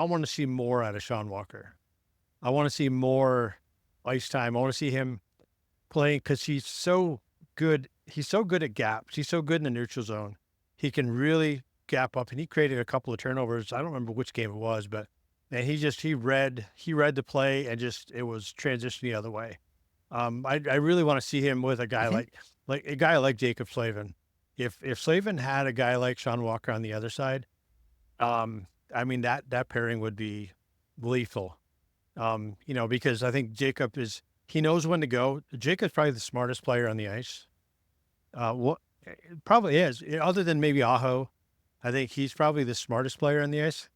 want to see more out of Sean Walker. I want to see more ice time. I want to see him playing because he's so good. He's so good at gaps. He's so good in the neutral zone. He can really gap up, and he created a couple of turnovers. I don't remember which game it was, but and he read the play and just it was transitioning the other way. I really want to see him with a guy like a guy like Jacob Slavin. If Slavin had a guy like Sean Walker on the other side, I mean that pairing would be lethal. Because I think he knows when to go. Jacob's probably the smartest player on the ice. What probably is, other than maybe Aho. I think he's probably the smartest player on the ice.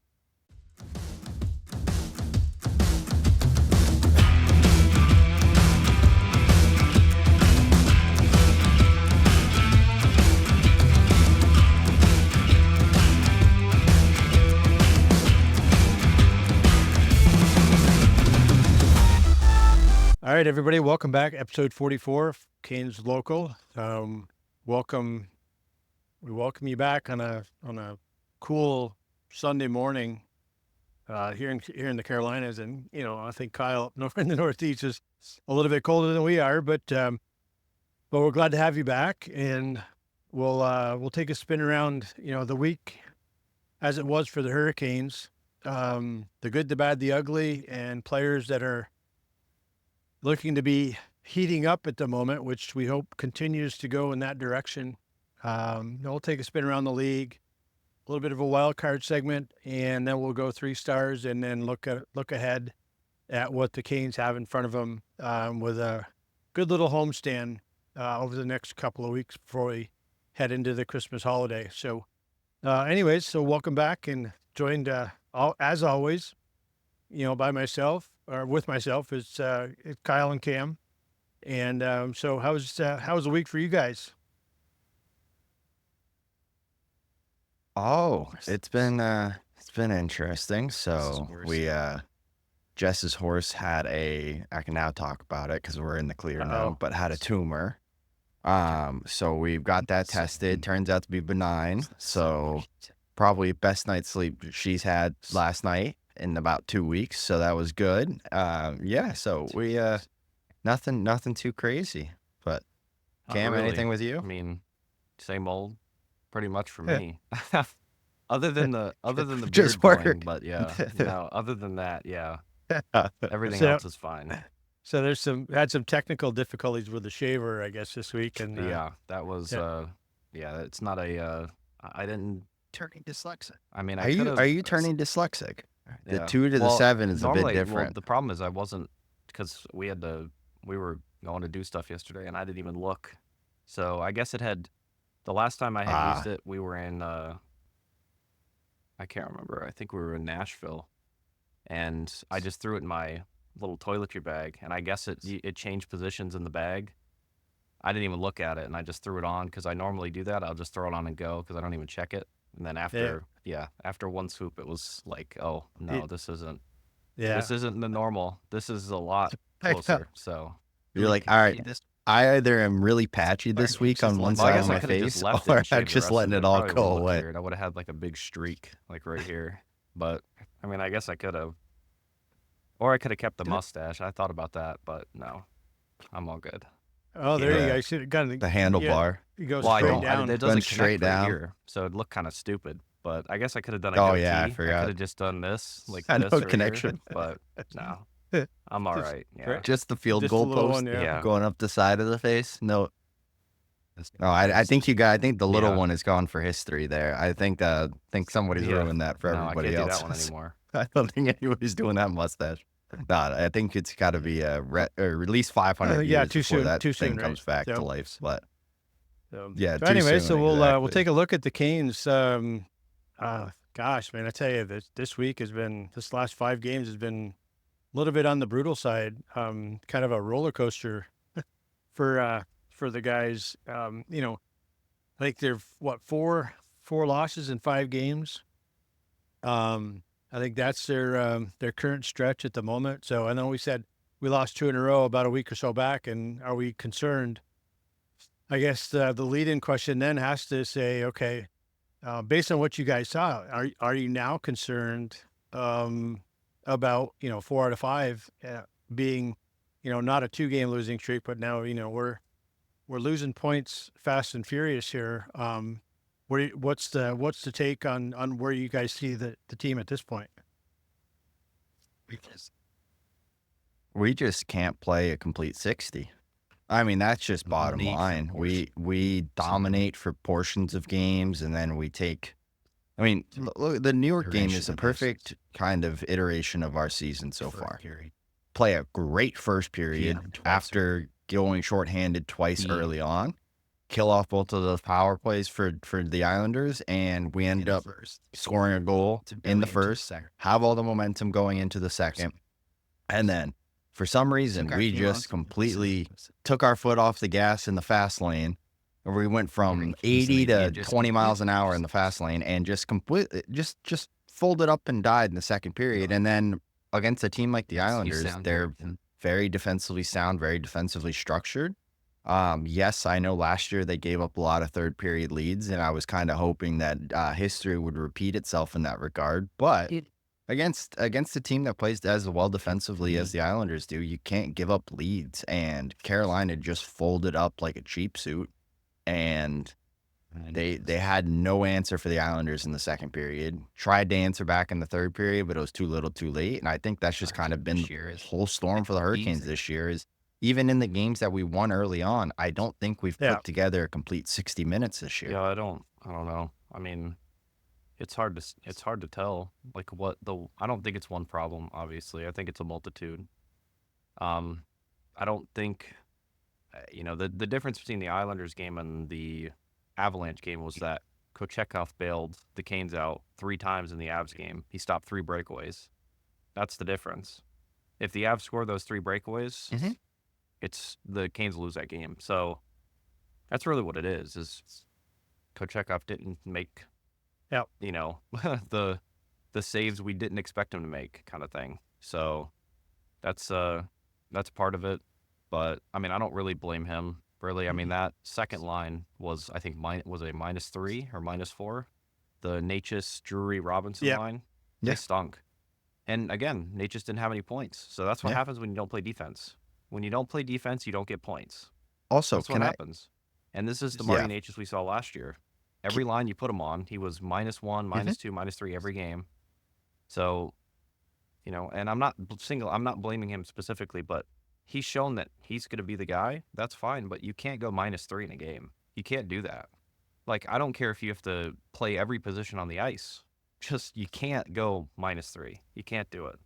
All right, everybody, welcome back. Episode 44, Canes Local. Welcome. We welcome you back on a cool Sunday morning here in the Carolinas, and I think Kyle up in the Northeast is a little bit colder than we are, but we're glad to have you back, and we'll take a spin around the week as it was for the Hurricanes, the good, the bad, the ugly, and players that are looking to be heating up at the moment, which we hope continues to go in that direction. We'll take a spin around the league, a little bit of a wild card segment, and then we'll go 3 stars and then look ahead at what the Canes have in front of them with a good little homestand over the next couple of weeks before we head into the Christmas holiday. So anyways, so welcome back, and joined as always, by myself or with myself is Kyle and Cam. And so how's the week for you guys? Oh, it's been interesting. So we Jess's horse had I can now talk about it because we're in the clear now, but had a tumor. So we've got that tested. Turns out to be benign. So probably best night's sleep she's had last night in about 2 weeks. So that was good. So we nothing too crazy. But Cam, really. anything with you? I mean, same old, pretty much for me. other than the Just beard going, work. but yeah, no. Other than that, yeah, everything So- else is fine. So had some technical difficulties with the shaver, I guess, this week, and Yeah, that was it's not a I didn't. Turning dyslexic. I mean, Are you turning dyslexic? The Yeah. 2 to the 7 is a bit Well, different. the problem is I wasn't, because we were going to do stuff yesterday, and I didn't even look. So I guess the last time I had used it, we were in I can't remember. I think we were in Nashville, and I just threw it in my little toiletry bag, and I guess it changed positions in the bag. I didn't even look at it, and I just threw it on because I normally do that. I'll just throw it on and go because I don't even check it. And then after one swoop, it was like, oh no, this isn't the normal. This is a lot closer. So You're like, all right, I either am really patchy this week on one side of my face, or I'm just letting it all go away. I would have had like a big streak like right here. But I mean, I guess I could have, or I could have kept the mustache. I thought about that, but no, I'm all good. Oh, there you go. You should have gotten The handlebar. You go Well, straight down. It doesn't Went straight connect right down. here, so it looked kind of stupid. But I guess I could have done a Oh, goatee. yeah, I forgot. could have just done this, like I this know, right connection. Here, but no, I'm all right. Yeah. Just the field Just a goal little post one, yeah. going up the side of the face. No, I think I think the little one is gone for history there. I think somebody's ruined that for No, everybody I can't else. do that one anymore. I don't think anybody's doing that mustache. No, I think it's got to be or at least 500 years too before soon. that Too thing soon, comes right? back to So- life. But So, yeah, so too anyway, soon, so we'll exactly. take a look at the Canes. Gosh, man, I tell you, this last 5 games has been a little bit on the brutal side. Kind of a roller coaster for the guys. I think they're 4 losses in 5 games. I think that's their current stretch at the moment. So I know we said we lost 2 in a row about a week or so back, and are we concerned? I guess the lead-in question then has to say, okay, based on what you guys saw, are you now concerned about 4 out of 5 being not a 2-game losing streak, but now we're losing points fast and furious here. What's the take on where you guys see the team at this point? We just can't play a complete 60. I mean, that's just bottom line. We dominate for portions of games, and then we take. I mean, look, the New York game is a perfect kind of iteration of our season so far. Play a great first period after going shorthanded twice early on, kill off both of those power plays for the Islanders, and we end up scoring a goal in the first, have all the momentum going into the second, and then for some reason we just completely took our foot off the gas in the fast lane. We went from 80 to 20 miles an hour in the fast lane and just completely just folded up and died in the second period. And then against a team like the Islanders, they're very defensively sound, very defensively structured. Yes, I know last year they gave up a lot of third period leads, and I was kind of hoping that history would repeat itself in that regard. But against a team that plays as well defensively as the Islanders do, you can't give up leads. And Carolina just folded up like a cheap suit. And they had no answer for the Islanders in the second period. Tried to answer back in the third period, but it was too little too late. And I think that's just kind of been the whole storm for the Hurricanes this year is even in the games that we won early on, I don't think we've put together a complete 60 minutes this year. Yeah, I don't know. I mean, it's hard to tell like I don't think it's one problem, obviously. I think it's a multitude. I don't think the difference between the Islanders game and the Avalanche game was that Kochetkov bailed the Canes out 3 times in the Avs game. He stopped 3 breakaways. That's the difference. If the Avs score those 3 breakaways, it's the Canes lose that game. So that's really what it is Kochetkov didn't make the saves we didn't expect him to make kind of thing. So that's part of it. But I mean, I don't really blame him. Really, I mean that second line was I think was a -3 or -4. The Natchez, Drury, Robinson line, they stunk. And again, Natchez didn't have any points. So that's what happens when you don't play defense. When you don't play defense, you don't get points. Also, that's what happens. And this is the Marty Natchez we saw last year. Every line you put him on, he was -1, -2, -3 every game. So, and I'm not blaming him specifically, but he's shown that he's going to be the guy. That's fine, but you can't go -3 in a game. You can't do that. Like, I don't care if you have to play every position on the ice. Just, you can't go -3. You can't do it.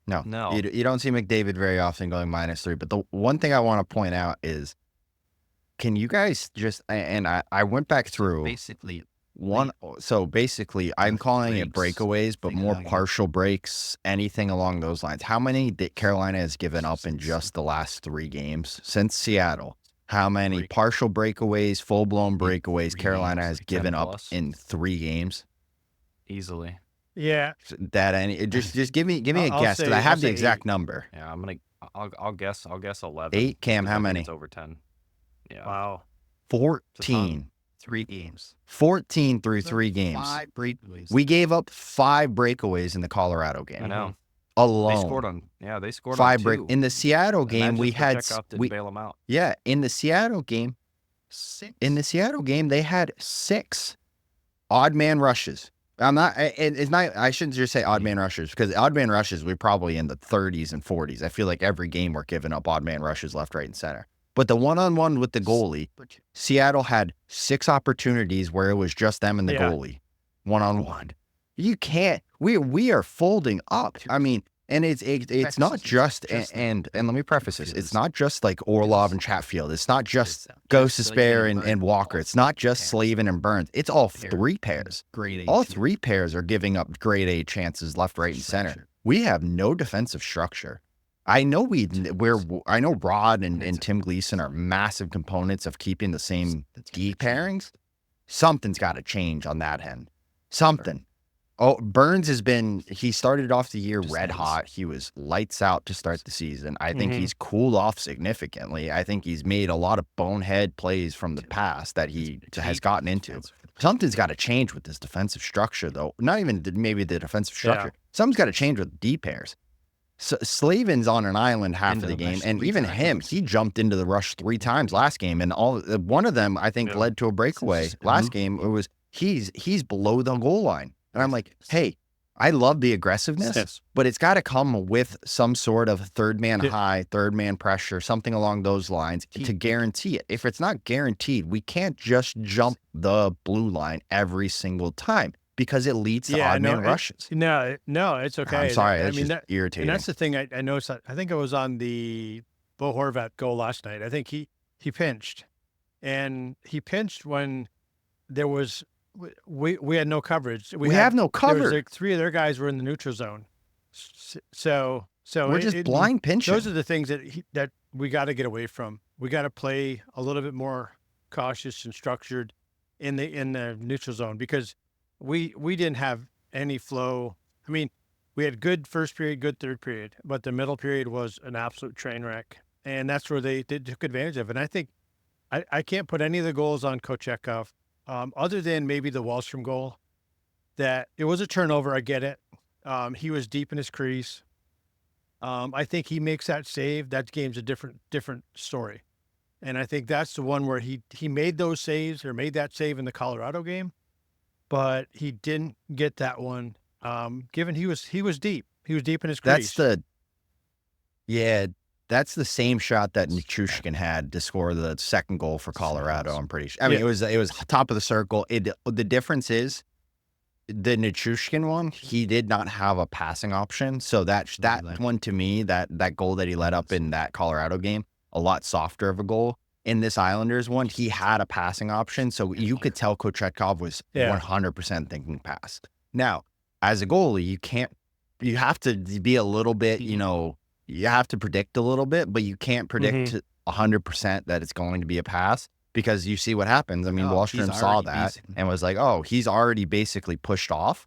No. You don't see McDavid very often going -3. But the one thing I want to point out is, can you guys just, and I went back through. So basically, I'm calling it breakaways, but more partial breaks, anything along those lines. How many that Carolina has given up in just the last 3 games since Seattle? How many partial breakaways, full-blown breakaways Carolina has given up in 3 games? Easily. Yeah. Just give me a guess, because I have the exact number. Yeah, I'll guess 11. 8, Cam, how many? It's over 10. Yeah. Wow. 14. 3 games. 14 through 3 games. 5 breakaways. We gave up 5 breakaways in the Colorado game. I know. Alone. They scored 5 on 2. In the Seattle game, we had bail them out. Yeah, in the Seattle game, 6. They had 6 odd man rushes. I shouldn't just say odd man rushers, because odd man rushes, we're probably in the 30s and 40s. I feel like every game we're giving up odd man rushes left, right, and center. But the one-on-one with the goalie, Seattle had 6 opportunities where it was just them and the goalie, one-on-one. You can't. We are folding up. I mean, and it's not just and let me preface this. It's not just like Orlov and Chatfield. It's not just Gostisbehere and Walker. It's not just Slavin and Burns. It's all 3 pairs. All 3 pairs are giving up grade A chances left, right, and center. We have no defensive structure. I know Rod and Tim Gleason are massive components of keeping the same D pairings. Something's got to change on that end. Something. Oh, Burns he started off the year Just red nice. hot. He was lights out to start the season. I think Mhm. he's cooled off significantly. I think he's made a lot of bonehead plays from the past that he has gotten into. Something's got to change with this defensive structure, though. Not even maybe the defensive structure. Something's got to change with D pairs. So Slavin's on an island half Into of the the game, rush and 3 even times. him, he jumped into the rush 3 times last game, and one of them I think Yeah. led to a breakaway. Last game it was he's below the goal line, and I'm like, hey, I love the aggressiveness, Yes. but it's got to come with some sort of third man Yeah. high, third man pressure, something along those lines to guarantee it. If it's not guaranteed, we can't just jump the blue line every single time because it leads to odd man rushes. No, it's okay. I'm sorry, I it's mean, just irritating. and that's the thing I noticed. I think it was on the Bo Horvat goal last night. I think he pinched, and he pinched when there was we had no coverage. We have no There was cover. like 3 of their guys were in the neutral zone, so We're just blind pinching. Those are the things that we got to get away from. We got to play a little bit more cautious and structured in the neutral zone because we didn't have any flow. I mean, we had good first period, good third period, but the middle period was an absolute train wreck, and that's where they took advantage of it. And I think I can't put any of the goals on Kochetkov, other than maybe the Wallstrom goal. That it was a turnover. I get it. He was deep in his crease. I think he makes that save. That game's a different story. And I think that's the one where he made those saves or made that save in the Colorado game, but he didn't get that one. Given he was deep. He was deep in his crease. That's the same shot that Nichushkin had to score the second goal for Colorado. I'm pretty sure. I mean, it was top of the circle. The difference is the Nichushkin one, he did not have a passing option. So that one to me, that goal that he let up in that Colorado game, a lot softer of a goal. In this Islanders one, he had a passing option. So you could tell Kochetkov was 100% thinking pass. Now, as a goalie, you have to be a little bit, you have to predict a little bit, but you can't predict 100% that it's going to be a pass. Because you see what happens. I mean, Wallstrom saw that and was like, oh, he's already basically pushed off.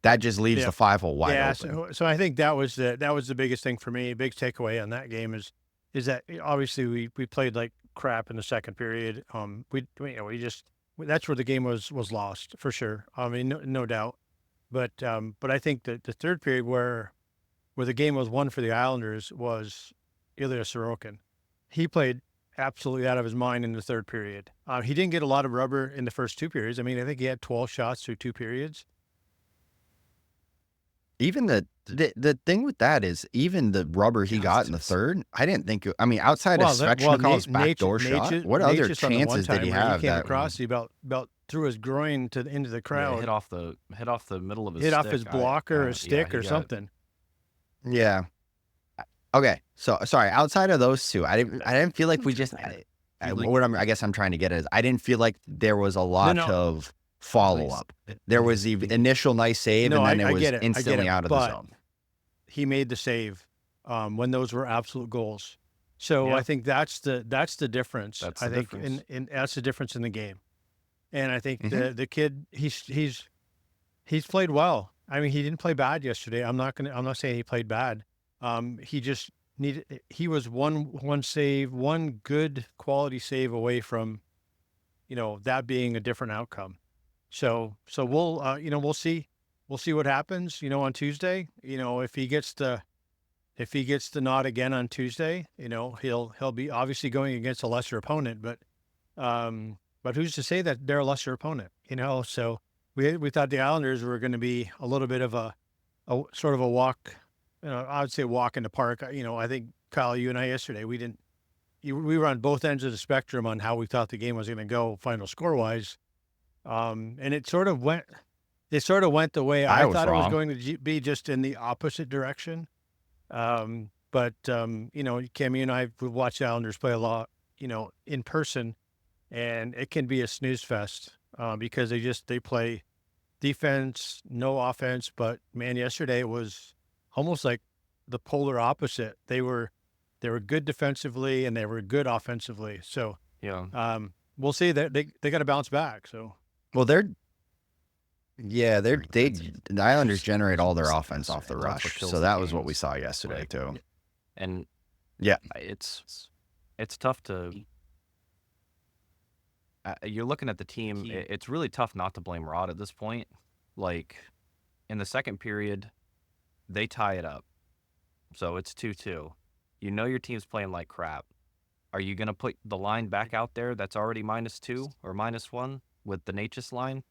That just leaves the 5-hole wide open. So I think that was the biggest thing for me. Big takeaway on that game is that obviously we played like crap in the second period. That's where the game was lost for sure. I mean, no doubt. But I think that the third period where the game was won for the Islanders was Ilya Sorokin. He played absolutely out of his mind in the third period. He didn't get a lot of rubber in the first 2 periods. I mean, I think he had 12 shots through 2 periods. Even the thing with that is even the rubber he got in the third, I didn't think. I mean, outside of Svechnikov's backdoor shot, what other chances did he have? He came across, he about threw his groin into the crowd. Hit off the middle of his hit stick. off his blocker, his stick, or something. Yeah. Okay, so sorry. Outside of those two, I didn't feel like we just. I guess I'm trying to get at is I didn't feel like there was a lot of follow up. There was the initial nice save, and then it was instantly out of the zone. He made the save when those were absolute goals. So I think that's the difference. That's the difference in the game. And I think the kid he's played well. I mean, he didn't play bad yesterday. I'm not saying he played bad. He was one save, one good quality save away from, that being a different outcome. So we'll see what happens, on Tuesday. If he gets the nod again on Tuesday, he'll be obviously going against a lesser opponent, but who's to say that they're a lesser opponent, So we thought the Islanders were going to be a little bit of a sort of a walk. I would say walk in the park. I think Kyle, you and I yesterday, we were on both ends of the spectrum on how we thought the game was going to go final score wise. And it sort of went the way I thought it was going to be, just in the opposite direction. But Cam, you and I would watch the Islanders play a lot, in person, and it can be a snooze fest, because they play defense, no offense. But man, yesterday it was almost like the polar opposite. They were good defensively and they were good offensively. So yeah, we'll see that they got to bounce back. So well, Yeah, the Islanders generate all their offense off the And that's what rush. kills So the that was what we games. saw yesterday Like, too. And Yeah. it's tough to. You're looking at the team. It's really tough not to blame Rod at this point. Like in the second period, they tie it up, so it's 2-2. You know your team's playing like crap. Are you gonna put the line back out there that's already -2 or -1 with the Natchez line?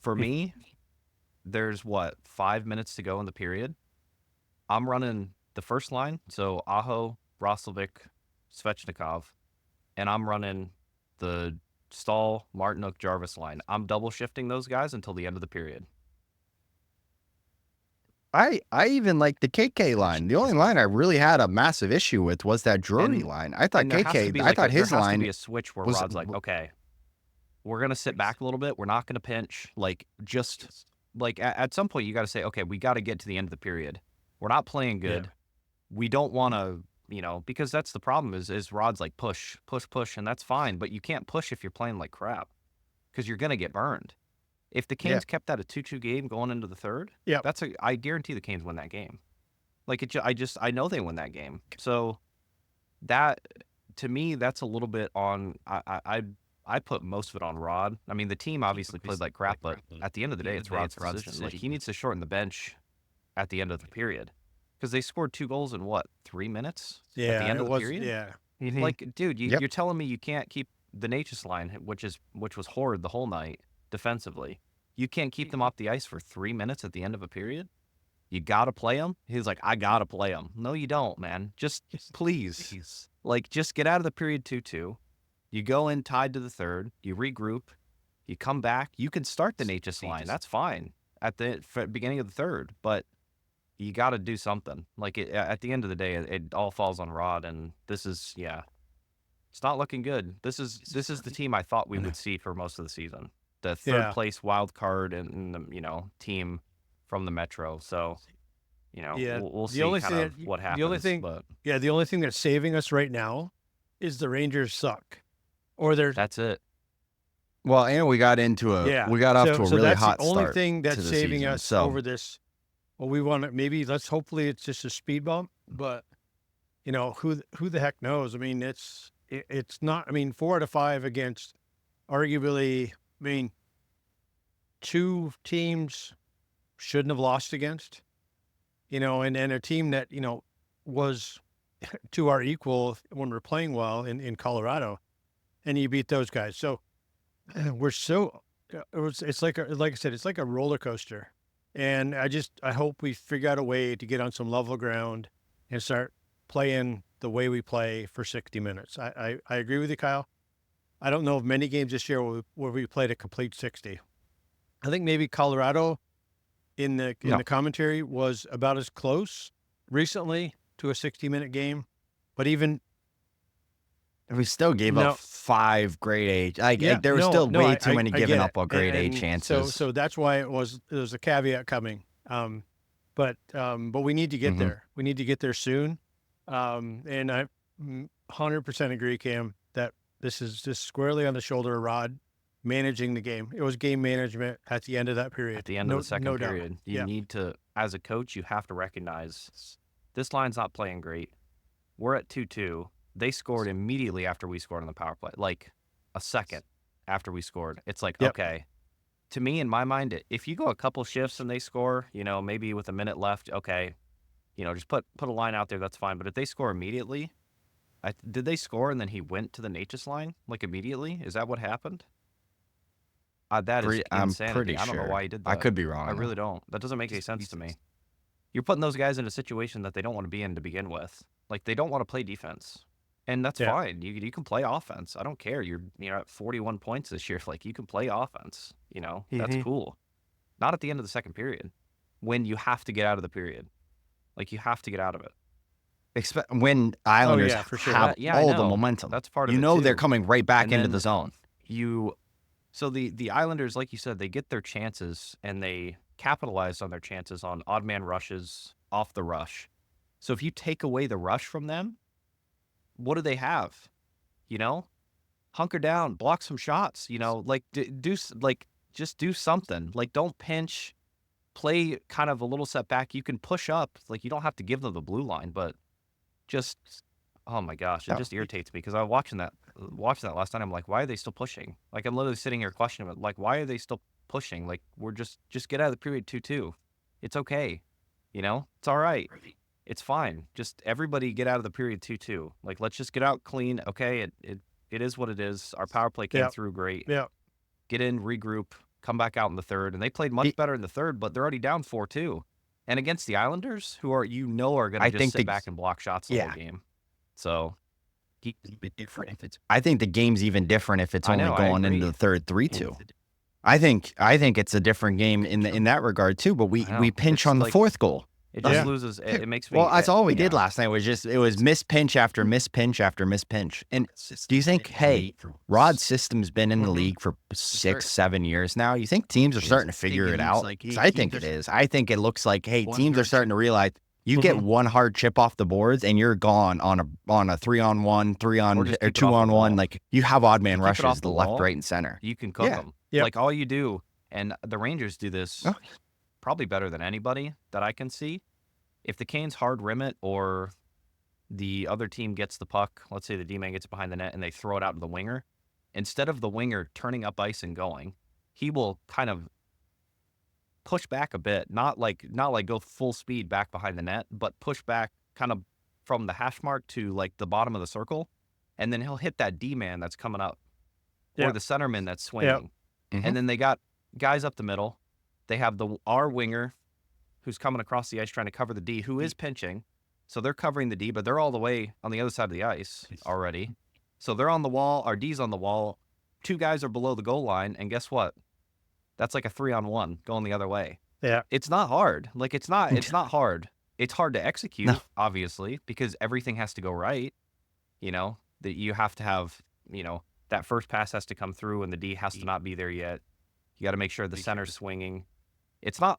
For me, there's 5 minutes to go in the period. I'm running the first line, so Aho, Roslovic, Svechnikov, and I'm running the Stahl, Martinuk, Jarvis line. I'm double shifting those guys until the end of the period. I even like the KK line. The only line I really had a massive issue with was that Drury And- line. I thought And there has to KK, be I like thought his there has to line be a switch where was Rod's like, okay, we're gonna sit back a little bit. We're not gonna pinch. Like just like at some point you got to say, okay, we got to get to the end of the period. We're not playing good. We don't want to, because that's the problem is Rod's like push, and that's fine, but you can't push if you're playing like crap because you're gonna get burned. If the Canes kept that a 2-2 game going into the third, I guarantee the Canes win that game. Like I know they win that game. So that to me, that's a little bit on. I put most of it on Rod. I mean, the team obviously played like crap, but at the end of the day, it's Rod's decision. Like he needs to shorten the bench at the end of the period because they scored 2 goals in 3 minutes at the end of the period. Yeah. Like, dude, you're telling me you can't keep the Natchez line, which was horrid the whole night defensively. You can't keep them off the ice for 3 minutes at the end of a period? You got to play them? He's like, I got to play them. No, you don't, man. Just please. Like, just get out of the period 2-2. You go in tied to the third. You regroup. You come back. You can start the Natchez line. That's fine at the beginning of the third. But you got to do something. Like, at the end of the day, it all falls on Rod. And this is, it's not looking good. This is the team I thought we would see for most of the season. The third place wild card and the team from the Metro. So we'll see what happens. The only thing, the only thing that's saving us right now is the Rangers suck, or they're. That's it. Well, and we got into we got off to a really hot start. The only thing that's saving season, us over this. Well, we want to hopefully it's just a speed bump, but who the heck knows? I mean, it's not. I mean, 4 out of 5 against arguably. I mean, 2 teams shouldn't have lost against, and a team that, was to our equal when we're playing well in Colorado, and you beat those guys. So we're it's like I said, it's like a roller coaster. And I hope we figure out a way to get on some level ground and start playing the way we play for 60 minutes. I agree with you, Kyle. I don't know of many games this year where we played a complete 60. I think maybe Colorado in the commentary was about as close recently to a 60-minute game, but even we still gave up 5 grade A. There was still way too many giving up on grade A chances. So that's why there was a caveat coming. But we need to get there. We need to get there soon. And I 100% agree, Cam, that this is just squarely on the shoulder of Rod managing the game. It was game management at the end of that period. At the end of the second period, you need to, as a coach, you have to recognize this line's not playing great. We're at 2-2. They scored immediately after we scored on the power play, like a second after we scored. It's like, okay. To me, in my mind, if you go a couple shifts and they score, maybe with a minute left, okay, just put a line out there, that's fine. But if they score immediately, did they score and then he went to the Natchez line like immediately? Is that what happened? That is insanity. I'm pretty I don't know why he did that. I could be wrong. I really don't. That doesn't make any sense to me. You're putting those guys in a situation that they don't want to be in to begin with. Like, they don't want to play defense. And that's fine. You can play offense. I don't care. You're at 41 points this year. Like, you can play offense. That's cool. Not at the end of the second period when you have to get out of the period. Like, you have to get out of it. When Islanders have all the momentum. That's part of it, too. They're coming right back into the zone. So the Islanders, like you said, they get their chances and they capitalize on their chances on odd man rushes off the rush. So if you take away the rush from them, what do they have? Hunker down, block some shots. Like just do something. Like, don't pinch, play kind of a little setback. You can push up. Like, you don't have to give them the blue line, but just, oh my gosh, it No. just irritates me because I was watching that last night. I'm like, why are they still pushing? Like, I'm literally sitting here questioning it. Like, why are they still pushing? Like, we're just get out of the period 2-2. It's okay. You know, it's all right. It's fine. Just everybody get out of the period 2-2. Like, let's just get out clean. Okay, it is what it is. Our power play came Yep. through great. Yeah. Get in, regroup, come back out in the third, and they played much better in the third, but they're already down 4-2. And against the Islanders, who are are going to just sit back and block shots the whole game. So A bit different if it's. I think the game's even different if it's I only know, I going into agree. the third 3-2. I think it's a different game in that regard too. But we I know. pinch It's on the like- fourth goal. it just Yeah. loses. It makes me. Well, that's all we did yeah. last night. It was miss pinch after miss pinch after miss pinch. And do you think, hey, Rod's system's been in the Mhm. league for 6-7 years now? You think teams are starting to figure it out? 'Cause I think it is. I think it looks like, hey, teams are starting to realize you get one hard chip off the boards and you're gone on a 3-on-1, Or just keep it off the 2-on-1. wall. Like you have odd man Keep it off rushes the the left, wall. right, and center. You can cook Yeah. them. Yep. Like all you do, and the Rangers do this Oh. probably better than anybody that I can see. If the Canes hard rim it or the other team gets the puck, let's say the D-man gets behind the net and they throw it out to the winger, instead of the winger turning up ice and going, he will kind of push back a bit, not like go full speed back behind the net, but push back kind of from the hash mark to like the bottom of the circle, and then he'll hit that D-man that's coming up or Yep. the centerman that's swinging. Mhm. And then they got guys up the middle. They have our winger who's coming across the ice trying to cover the D, who is pinching. So they're covering the D, but they're all the way on the other side of the ice already. So they're on the wall. Our D's on the wall. 2 guys are below the goal line. And guess what? That's like a 3-on-1 going the other way. Yeah. It's not hard. Like it's not hard. It's hard to execute, No. obviously, because everything has to go right. You know, that you have to have, that first pass has to come through and the D has to not be there yet. You got to make sure the center's swinging. It's not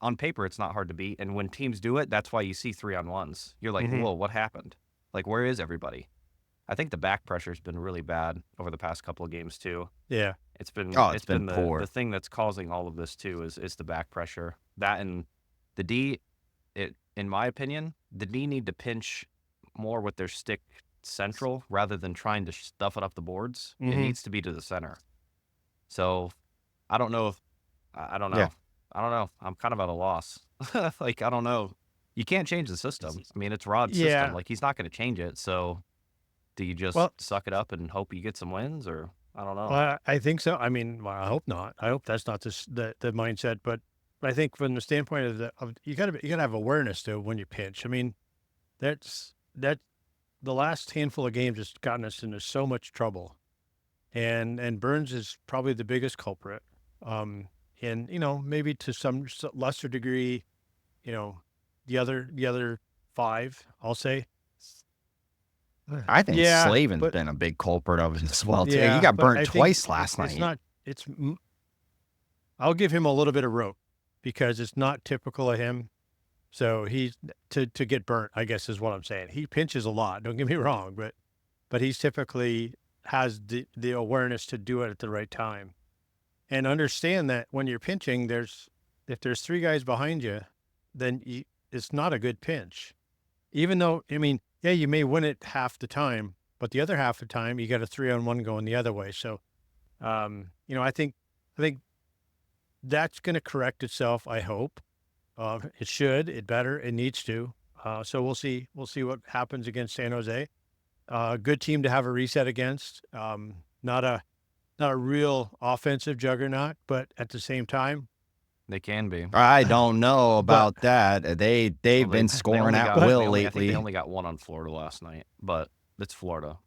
on paper. It's not hard to beat. And when teams do it, that's why you see 3-on-1s. You're like, Mhm. whoa, what happened? Like, where is everybody? I think the back pressure's been really bad over the past couple of games too. Yeah. It's been It's been poor. The thing that's causing all of this too is the back pressure. That and the D, in my opinion, the D need to pinch more with their stick central rather than trying to stuff it up the boards. It Mhm. needs to be to the center. So I don't know if I don't know. Yeah. I don't know. I'm kind of at a loss. Like I don't know. You can't change the system. I mean, it's Rod's Yeah. system. Like he's not going to change it. So do you just Well- suck it up and hope you get some wins, or I don't know. Well, I think so. I mean, well, I hope not. I hope that's not the mindset. But I think from the standpoint of you gotta have awareness though when you pinch. I mean, that the last handful of games has gotten us into so much trouble, and Burns is probably the biggest culprit. And maybe to some lesser degree, the other 5, I'll say. I think Yeah, Slavin's but- been a big culprit of it as well too. Yeah, He got but I burnt think twice last it's night. not. I'll give him a little bit of rope because it's not typical of him. So he's to get burnt, I guess is what I'm saying. He pinches a lot. Don't get me wrong, but he's typically has the awareness to do it at the right time, and understand that when you're pinching, if there's 3 guys behind you, then it's not a good pinch. Even though, I mean, yeah, you may win it half the time, but the other half of the time you got a 3-on-1 going the other way. So, I think that's going to correct itself. I hope it should, it better, it needs to. So we'll see what happens against San Jose. Good team to have a reset against. Not a real offensive juggernaut, but at the same time, They can be. I don't know about that. They've Well, been they scoring only at got- will they only- I think lately. they only got 1 on Florida last night, but it's Florida.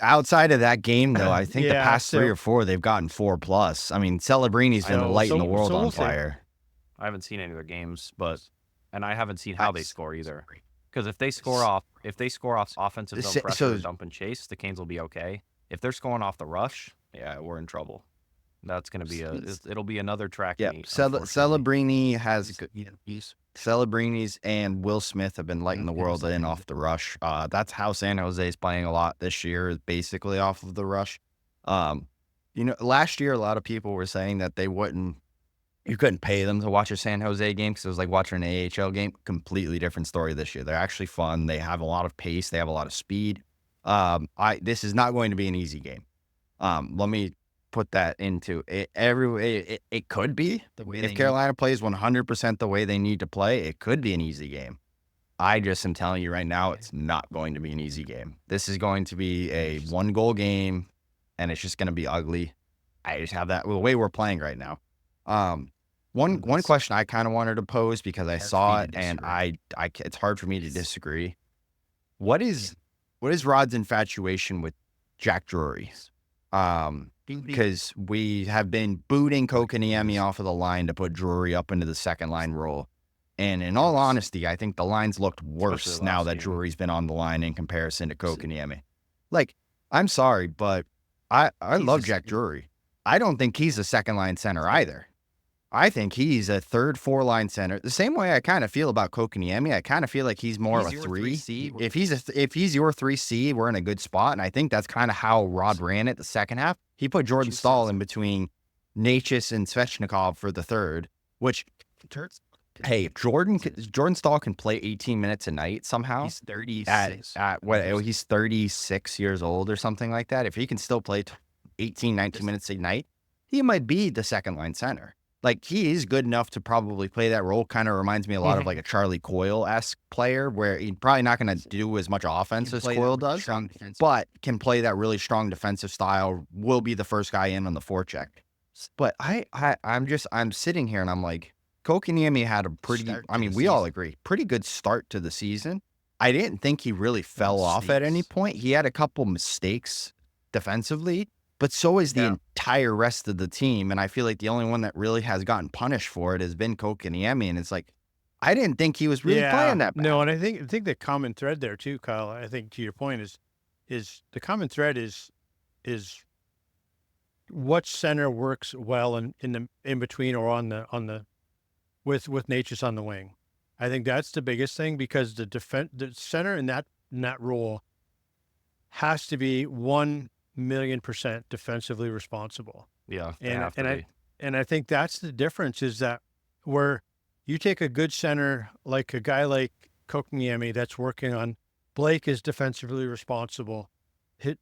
Outside of that game, though, I think the Yeah, past 3 so- or 4 they've gotten 4+. I mean, Celebrini's I been know. lighting the So- world so on we'll see. fire. I haven't seen any of their games, and I haven't seen how they Nice. score either. Because if they score off offensive zone So- pressure, so- dump and chase, the Canes will be okay. If they're scoring off the rush, yeah, we're in trouble. That's gonna be it'll be another track Yeah, meet. unfortunately. Celebrini has He's Celebrini's and Will Smith have been lighting the world in off the rush. That's how San Jose is playing a lot this year, is basically off of the rush. last year a lot of people were saying that you couldn't pay them to watch a San Jose game because it was like watching an AHL game. Completely different story this year. They're actually fun. They have a lot of pace. They have a lot of speed. This is not going to be an easy game. Let me put that into it. It could be if Carolina plays 100% the way they need to play. It could be an easy game. I just am telling you right now, it's not going to be an easy game. This is going to be a 1-goal game, and it's just going to be ugly. I just have that the way we're playing right now. One question I kind of wanted to pose because I saw it, and it's hard for me to disagree. What is Rod's infatuation with Jack Drury? Because we have been booting Kotkaniemi off of the line to put Drury up into the second line role. And in all honesty, I think the lines looked worse now that Drury's been on the line in comparison to Kotkaniemi. Like, I'm sorry, but I love Jack Drury. I don't think he's a second line center either. I think he's a third, 4-line center. The same way I kind of feel about Kotkaniemi. I kind of feel like he's more of a 3C. If he's your 3C, we're in a good spot. And I think that's kind of how Rod ran it the second half. He put Jordan Staal in between Necas and Svechnikov for the third, which, hey, if Jordan Staal can play 18 minutes a night somehow. He's 36. He's 36 years old or something like that. If he can still play 18, 19 minutes a night, he might be the second line center. Like, he is good enough to probably play that role. Kind of reminds me a lot of like a Charlie Coyle-esque player where he's probably not going to do as much offense as Coyle does, but can play that really strong defensive style, will be the first guy in on the forecheck. But I'm sitting here and I'm like, Kotkaniemi had a we all agree, pretty good start to the season. I didn't think he really fell off at any point. He had a couple mistakes defensively, but so is the entire rest of the team. And I feel like the only one that really has gotten punished for it has been Kotkaniemi. And it's like, I didn't think he was really playing that bad. No, and I think the common thread there too, Kyle, I think to your point is the common thread is what center works well in between or on the with Necas on the wing. I think that's the biggest thing because the center in that role has to be 1,000,000% defensively responsible. Yeah, and I think that's the difference is that where you take a good center like a guy like Kotkaniemi that's working on Blake is defensively responsible. Who's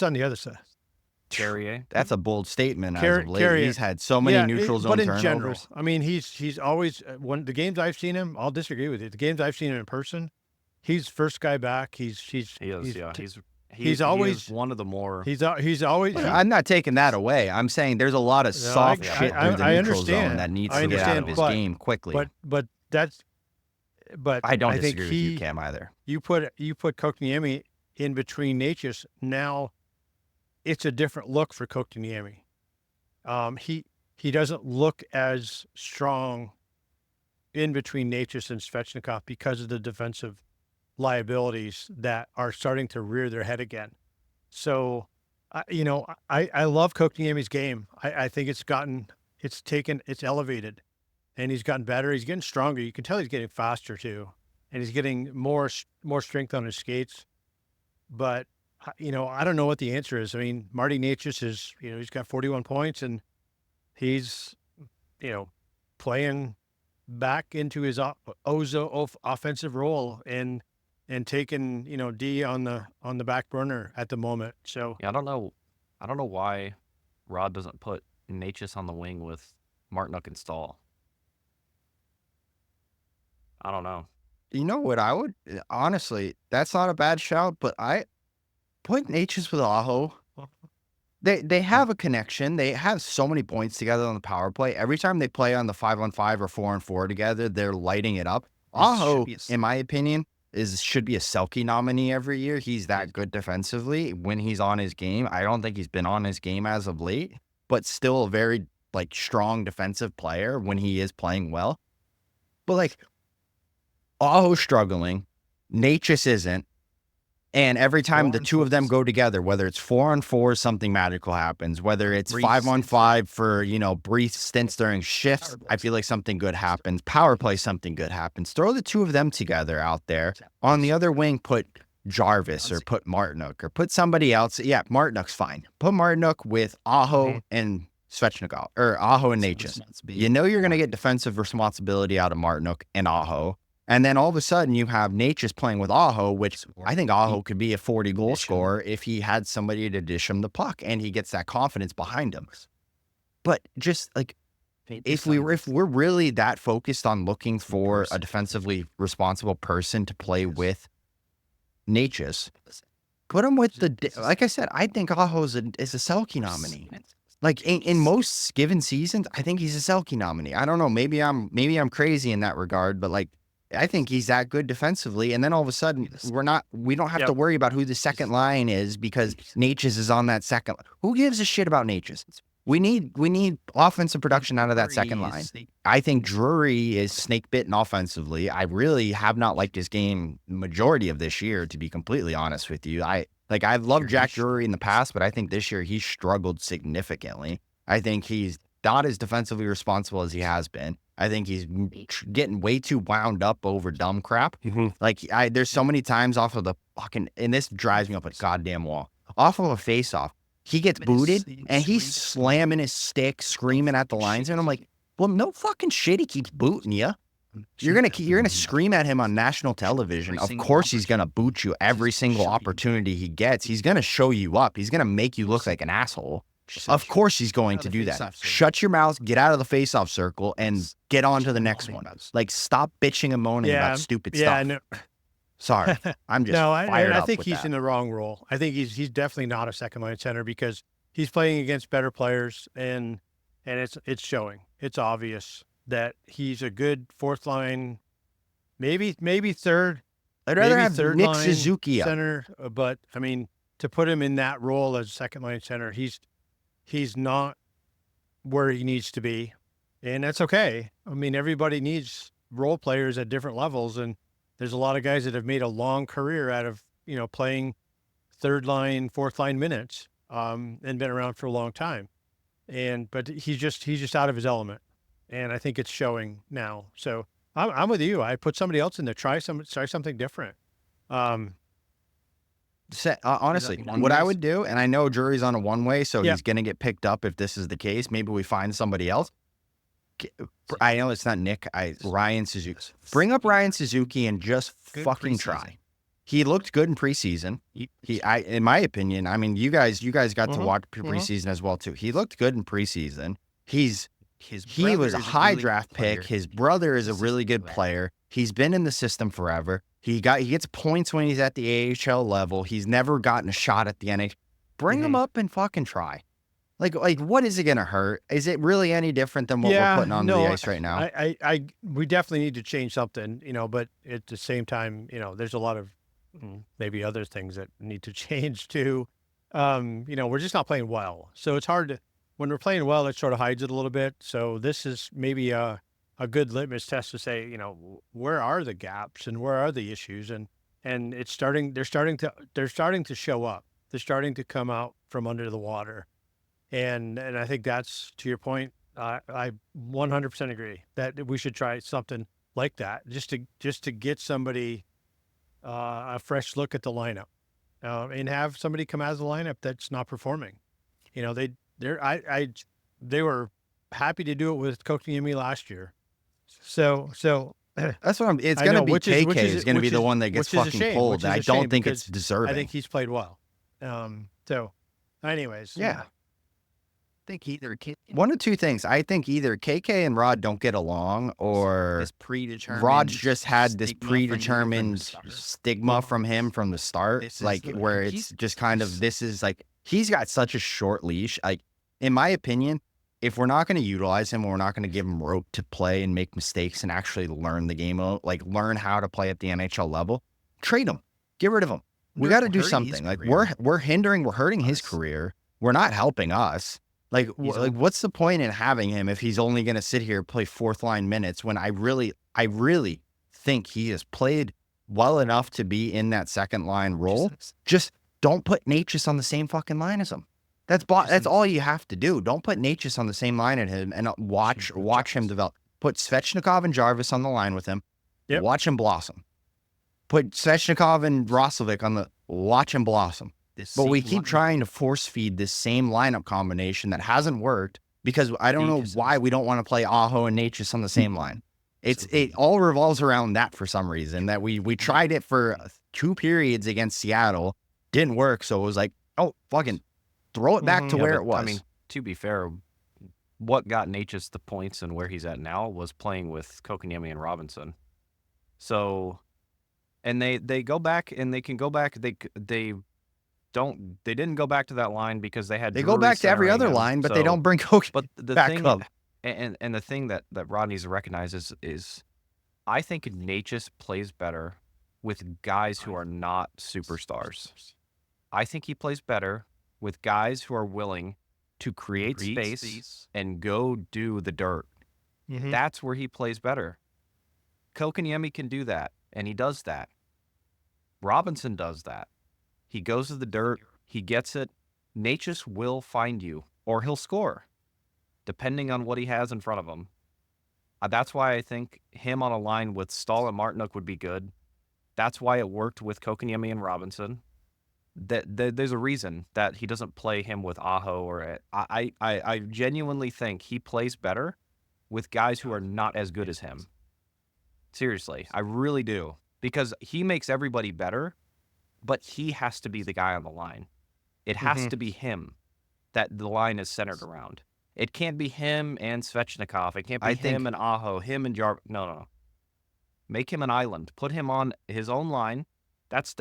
on the other side? Carrier. That's a bold statement. As of late. He's had so many neutral zone turnovers. But in general, I mean, he's always when the games I've seen him. I'll disagree with you. The games I've seen him in person, he's first guy back. He's always one of the more. He's always. I'm not taking that away. I'm saying there's a lot of soft shit through the neutral zone that needs to get out of his game quickly. But I don't think disagree with you, Cam, either. You put Kotkaniemi in between Necas. Now it's a different look for Kotkaniemi. He doesn't look as strong in between Necas and Svechnikov because of the defensive liabilities that are starting to rear their head again. So, I love Kotkaniemi's game. I think it's elevated, and he's gotten better. He's getting stronger. You can tell he's getting faster too, and he's getting more strength on his skates. But I don't know what the answer is. I mean, Marty Necas is, he's got 41 points and he's, playing back into his Ozo offensive role and taking, D on the back burner at the moment. So yeah, I don't know why Rod doesn't put Necas on the wing with Martinook and Stahl. I don't know. You know what I would, honestly, that's not a bad shout, but I put Necas with Aho. They have a connection. They have so many points together on the power play. Every time they play on the 5-on-5 or 4-on-4 together, they're lighting it up. Aho, in my opinion, should be a Selke nominee every year. He's that good defensively when he's on his game. I don't think he's been on his game as of late, but still a very strong defensive player when he is playing well. But Aho's struggling, Necas isn't. And every time the two of them go together, whether it's 4-on-4, something magical happens. Whether it's 5-on-5 for, brief stints during shifts, I feel like something good happens. Power play, something good happens. Throw the two of them together out there. On the other wing, put Jarvis or put Martinook or put somebody else. Yeah, Martinook's fine. Put Martinook with Aho and Svechnikov or Aho and Natchez. You know you're going to get defensive responsibility out of Martinook and Aho. And then all of a sudden you have Natchez playing with Aho, which I think Aho could be a 40 goal scorer if he had somebody to dish him the puck and he gets that confidence behind him. But just like, if we're really that focused on looking for a defensively responsible person to play with Natchez, put him with like I said, I think Aho is a Selke nominee. Like in most given seasons, I think he's a Selke nominee. I don't know. Maybe I'm crazy in that regard, but like, I think he's that good defensively. And then all of a sudden we don't have to worry about who the second line is because Natchez is on that second line. Who gives a shit about Natchez? We need offensive production out of that second line. I think Drury is snake bitten offensively. I really have not liked his game majority of this year, to be completely honest with you. I've loved Jack Drury in the past, but I think this year he's struggled significantly. I think he's not as defensively responsible as he has been. I think he's getting way too wound up over dumb crap. There's so many times off of the fucking, and this drives me up a goddamn wall, off of a face-off. He gets booted and he's slamming his stick, screaming at the lines. And I'm like, well, no fucking shit. He keeps booting you. You're going to scream at him on national television. Of course, he's going to boot you every single opportunity he gets. He's going to show you up. He's going to make you look like an asshole. Of course, he's going to do that. Shut your mouth, get out of the face-off circle and get on to the next one. Like, stop bitching and moaning about stupid stuff. No. Sorry, I'm just fired up. I think he's that. in the wrong role. I think he's definitely not a second line center because he's playing against better players, and it's showing. It's obvious that he's a good fourth line, maybe third. I'd rather have third Nick line Suzuki center, but I mean, to put him in that role as second line center, he's not where he needs to be, and that's okay. I mean, everybody needs role players at different levels, and there's a lot of guys that have made a long career out of, playing third line, fourth line minutes, and been around for a long time. But he's just out of his element. And I think it's showing now. So I'm with you. I put somebody else in there, try something different. Honestly, what I would do, and I know Drury's on a one-way, so he's going to get picked up if this is the case. Maybe we find somebody else. I know it's not Nick. Ryan Suzuki. Bring up Ryan Suzuki and just fucking try. He looked good in preseason. In my opinion, I mean, you guys got to watch preseason as well too. He looked good in preseason. He was a high draft pick. His brother is a really good player. He's been in the system forever. He gets points when he's at the AHL level. He's never gotten a shot at the NHL. Bring him up and fucking try. Like, what is it going to hurt? Is it really any different than what we're putting on the ice right now? We definitely need to change something, but at the same time, there's a lot of maybe other things that need to change too. We're just not playing well. So it's hard when we're playing well, it sort of hides it a little bit. So this is maybe a good litmus test to say, where are the gaps and where are the issues? And they're starting to show up. They're starting to come out from under the water. And I think that's, to your point, I 100% agree that we should try something like that just to get somebody a fresh look at the lineup, and have somebody come out of the lineup that's not performing. They were happy to do it with Kotkaniemi last year. So that's what it's going to be. KK is going to be the one that gets fucking pulled. I don't think it's deserving. I think he's played well. So anyways, yeah. I think either one of two things. I think either KK and Rod don't get along, or this predetermined Rod's just had this predetermined stigma from him from the start, where it's just kind of, this is like, he's got such a short leash. Like, in my opinion, if we're not going to utilize him, we're not going to give him rope to play and make mistakes and actually learn the game, like learn how to play at the NHL level, trade him, get rid of him. We got to do something. Like, we're hurting his career. We're not helping us. Like, what's the point in having him if he's only going to sit here and play fourth line minutes when I really think he has played well enough to be in that second line role? Just don't put Natchez on the same fucking line as him. That's all you have to do. Don't put Natchez on the same line as him and watch him develop. Put Svechnikov and Jarvis on the line with him. Watch him blossom. Put Svechnikov and Roslovic on the watch and blossom. But we keep trying to force feed this same lineup combination that hasn't worked because I don't know why we don't want to play Aho and Natchez on the same line. It all revolves around that for some reason, that we tried it for 2 periods against Seattle, didn't work. So it was like, oh, fucking throw it back to where it was. I mean, to be fair, what got Natchez the points and where he's at now was playing with Kotkaniemi and Robinson. So, and they go back and they can go back. They didn't go back to that line because they had. They go back to every other line, but they don't bring Kotkaniemi back up. And the thing that Rod needs to recognize is I think Natchez plays better with guys who are not superstars. I think he plays better with guys who are willing to create space and go do the dirt. Mm-hmm. That's where he plays better. Kotkaniemi can do that, and he does that. Robinson does that. He goes to the dirt. He gets it. Natchez will find you, or he'll score, depending on what he has in front of him. That's why I think him on a line with Stahl and Martinook would be good. That's why it worked with Kotkaniemi and Robinson. There's a reason that he doesn't play him with Aho or I genuinely think he plays better with guys who are not as good as him. Seriously, I really do. Because he makes everybody better, but he has to be the guy on the line. It has to be him that the line is centered around. It can't be him and Svechnikov. It can't be him and Aho, him and Jar. No. Make him an island. Put him on his own line. That's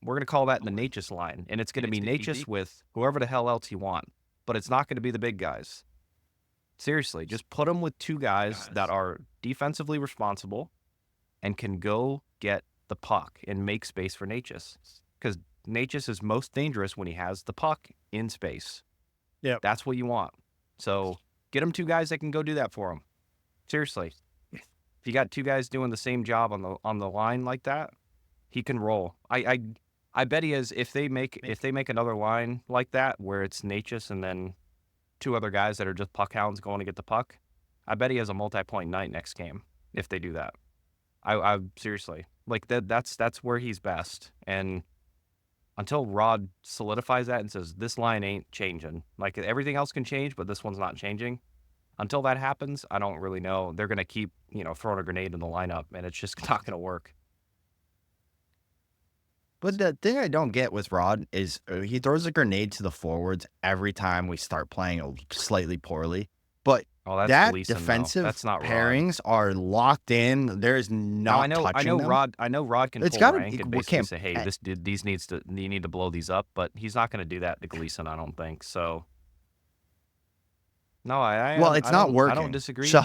we're gonna call that the Natchez line, and it's gonna be Natchez with whoever the hell else you want, but it's not gonna be the big guys. Seriously, just put him with 2 guys that are defensively responsible and can go get the puck and make space for Natchez, because Natchez is most dangerous when he has the puck in space. Yeah, that's what you want. So get him 2 guys that can go do that for him. Seriously, if you got 2 guys doing the same job on the line like that, he can roll. I bet he is. If they make another line like that where it's Natchez and then 2 other guys that are just puck hounds going to get the puck, I bet he has a multi-point night next game if they do that. I seriously, like that's where he's best. And until Rod solidifies that and says this line ain't changing, like everything else can change, but this one's not changing. Until that happens, I don't really know. They're gonna keep throwing a grenade in the lineup, and it's just not gonna work. But the thing I don't get with Rod is he throws a grenade to the forwards every time we start playing slightly poorly. But that Gleason, defensive that's not pairings are locked in. There's not touching them. I know Rod can pull rank and basically say, hey, you need to blow these up, but he's not going to do that to Gleason, I don't think. So, no, it's not working. I don't disagree. So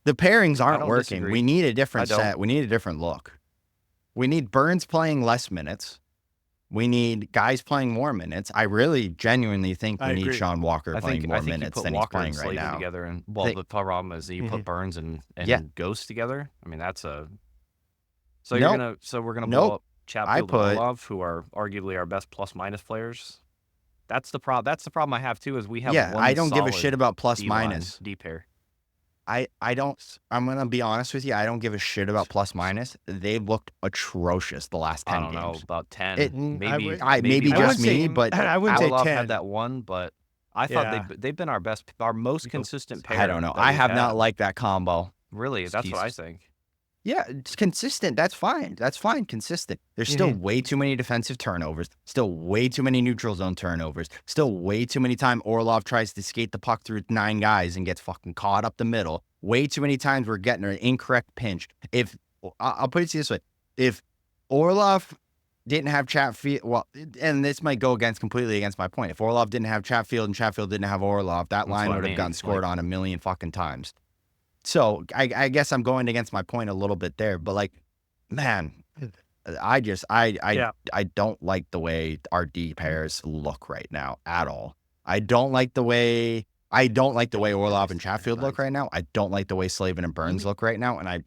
the pairings aren't working. We need a different set. We need a different look. We need Burns playing less minutes. We need guys playing more minutes. I really genuinely think we need Sean Walker playing more minutes than he's playing right now. Together and the problem is that you put Burns and Ghost together. I mean, that's a. So we're gonna blow up Chatfield and Orlov, who are arguably our best plus minus players. That's the problem. That's the problem I have too. Is we have I don't give a shit about plus minus D pair. I don't. I'm gonna be honest with you. I don't give a shit about plus minus. They looked atrocious the last 10 games. I don't know about 10. Maybe just me, but I wouldn't say 10. Had that one, but I thought they've been our most consistent pair. I don't know. I have not liked that combo. Really, that's what I think. Yeah, it's consistent. That's fine. That's fine. Consistent. There's still way too many defensive turnovers. Still way too many neutral zone turnovers. Still way too many times Orlov tries to skate the puck through 9 guys and gets fucking caught up the middle. Way too many times we're getting an incorrect pinch. I'll put it this way. If Orlov didn't have Chatfield, and this might go completely against my point. If Orlov didn't have Chatfield and Chatfield didn't have Orlov, that line would have gotten scored on a million fucking times. So I guess I'm going against my point a little bit there, but man, I don't like the way our D pairs look right now at all. I don't like the way Orlov and Chatfield look right now. I don't like the way Slavin and Burns look right now. And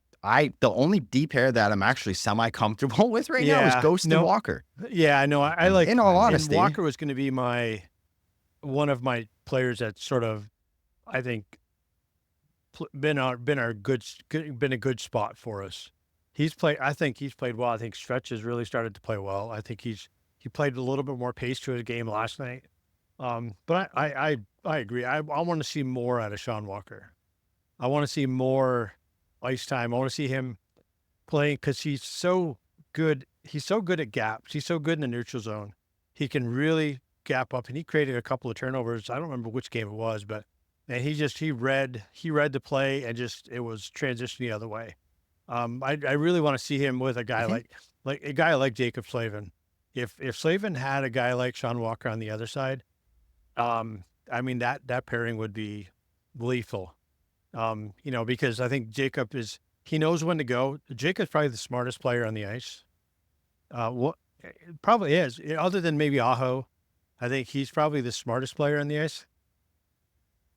the only D pair that I'm actually semi-comfortable with right now is Ghost and Walker. Yeah, I know. I like, in all honesty, Walker was going to be one of my players that sort of, I think, been a good spot for us. I think he's played well. I think Stretch has really started to play well. I think he played a little bit more pace to his game last night. But I agree. I want to see more out of Sean Walker. I want to see more ice time. I want to see him playing because he's so good. He's so good at gaps. He's so good in the neutral zone. He can really gap up, and he created a couple of turnovers. I don't remember which game it was, but and he read the play and just it was transition the other way. I really want to see him with a guy like a guy like Jacob Slavin. If Slavin had a guy like Sean Walker on the other side, I mean that pairing would be lethal. Because I think he knows when to go. Jacob's probably the smartest player on the ice. What probably is, other than maybe Aho. I think he's probably the smartest player on the ice.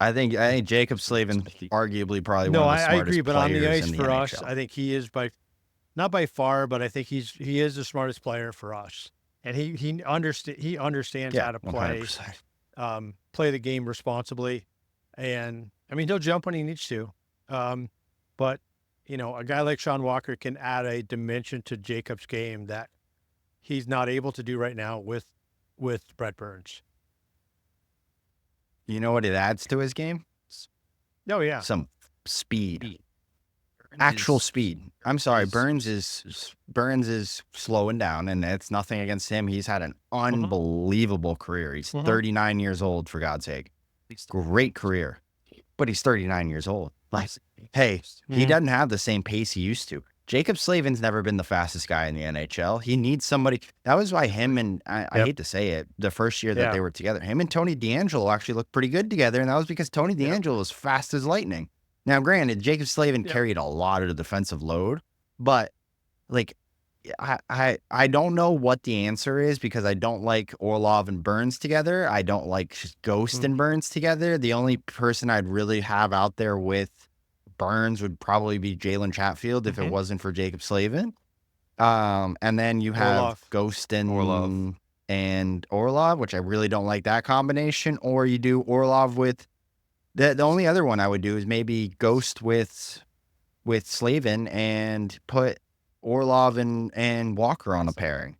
I think Jacob Slavin arguably probably No, one of the I smartest agree, but on the players ice in the for NHL. us, I think he is not by far, but I think he is the smartest player for us, and he understands how to play 100%. Play the game responsibly, and I mean he'll jump when he needs to, but a guy like Sean Walker can add a dimension to Jacob's game that he's not able to do right now with Brett Burns. You know what it adds to his game? Oh yeah, some speed. Actual speed. I'm sorry, Burns is slowing down, and it's nothing against him. He's had an unbelievable career. He's 39 years old, for God's sake. Great career, but he's 39 years old. Like, hey, he doesn't have the same pace he used to. Jacob Slavin's never been the fastest guy in the NHL. He needs somebody. That was why him and I hate to say it, the first year that they were together, him and Tony DeAngelo actually looked pretty good together, and that was because Tony DeAngelo was fast as lightning. Now, granted, Jacob Slavin carried a lot of the defensive load, but like, I don't know what the answer is because I don't like Orlov and Burns together. I don't like Ghost and Burns together. The only person I'd really have out there with Burns would probably be Jalen Chatfield if it wasn't for Jacob Slavin. And then you have Orlov. Ghost and Orlov, which I really don't like that combination. Or you do Orlov with the only other one I would do is maybe Ghost with Slavin and put Orlov and Walker on a pairing.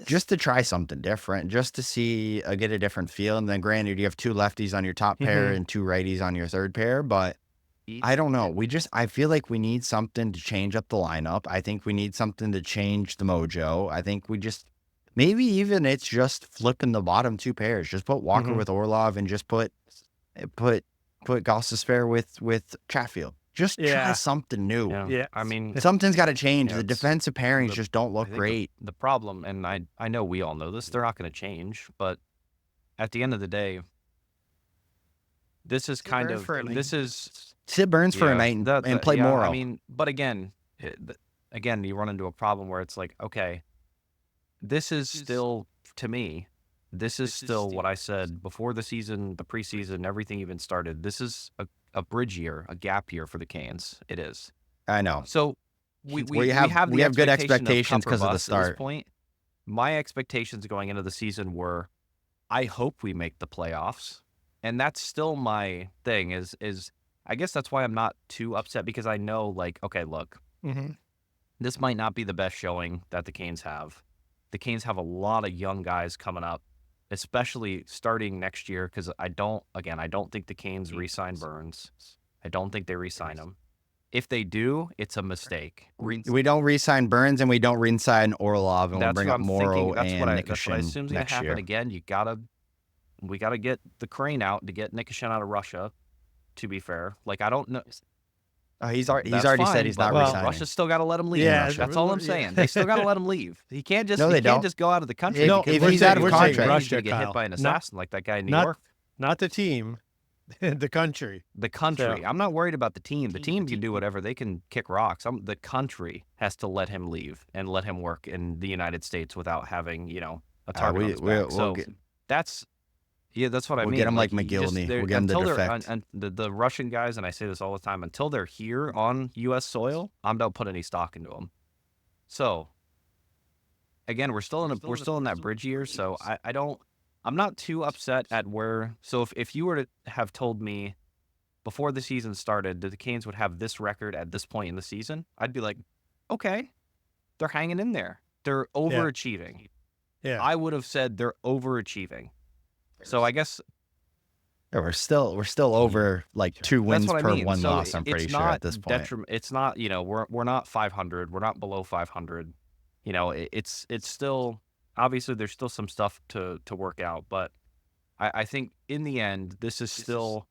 Just to try something different, just to see get a different feel. And then granted, you have two lefties on your top pair and two righties on your third pair, but I don't know. I feel like we need something to change up the lineup. I think we need something to change the mojo. I think maybe even it's just flipping the bottom two pairs. Just put Walker with Orlov and just put Gostisbehere with Chatfield. Just try something new. Yeah. I mean, something's got to change. The defensive pairings just don't look great. The problem, and I know we all know this, they're not going to change, but at the end of the day, this is Sit Burns for a night and play Morrow. I mean, but again, you run into a problem where it's like, okay, this is still, to me, this is still what I said before the season, the preseason, everything even started. This is a bridge year, a gap year for the Canes. It is. I know. So we have good expectations because of the start. At this point, my expectations going into the season were, I hope we make the playoffs, and that's still my thing. Is I guess that's why I'm not too upset because I know, like, okay, look, this might not be the best showing that the Canes have. The Canes have a lot of young guys coming up, especially starting next year, because I don't think the Canes re-sign Burns. I don't think they re-sign him. If they do, it's a mistake. We don't re-sign Burns and we don't re-sign Orlov, and we'll bring up Morrow and Nikishin that's what I assume is going to happen again. We gotta get the crane out to get Nikishin out of Russia. To be fair, like, I don't know. He's already said he's not resigning. Russia's still got to let him leave. Yeah, that's all I'm saying. They still got to let him leave. He can't just just go out of the country. No, if he's out of contract, Russia's going to get hit by an assassin like that guy in New York. Not the team, the country. The country. Yeah. I'm not worried about the team. The team can do whatever. They can kick rocks. The country has to let him leave and let him work in the United States without having, a target on his back. That's what I mean. We'll get him like McGillney. We'll get him the defect. The Russian guys, and I say this all the time, until they're here on U.S. soil, I'm not putting any stock into them. So, again, we're still in that bridge year. So I'm not too upset at where. So if you were to have told me before the season started that the Canes would have this record at this point in the season, I'd be like, Okay, they're hanging in there. They're overachieving. Yeah. I would have said they're overachieving. So I guess Yeah, we're still over like 2 wins that's what I per mean. 1 So loss. I'm pretty it's sure not at this point. It's not, we're not 500. We're not below 500. It's still, obviously there's still some stuff to work out, but I think in the end, this is still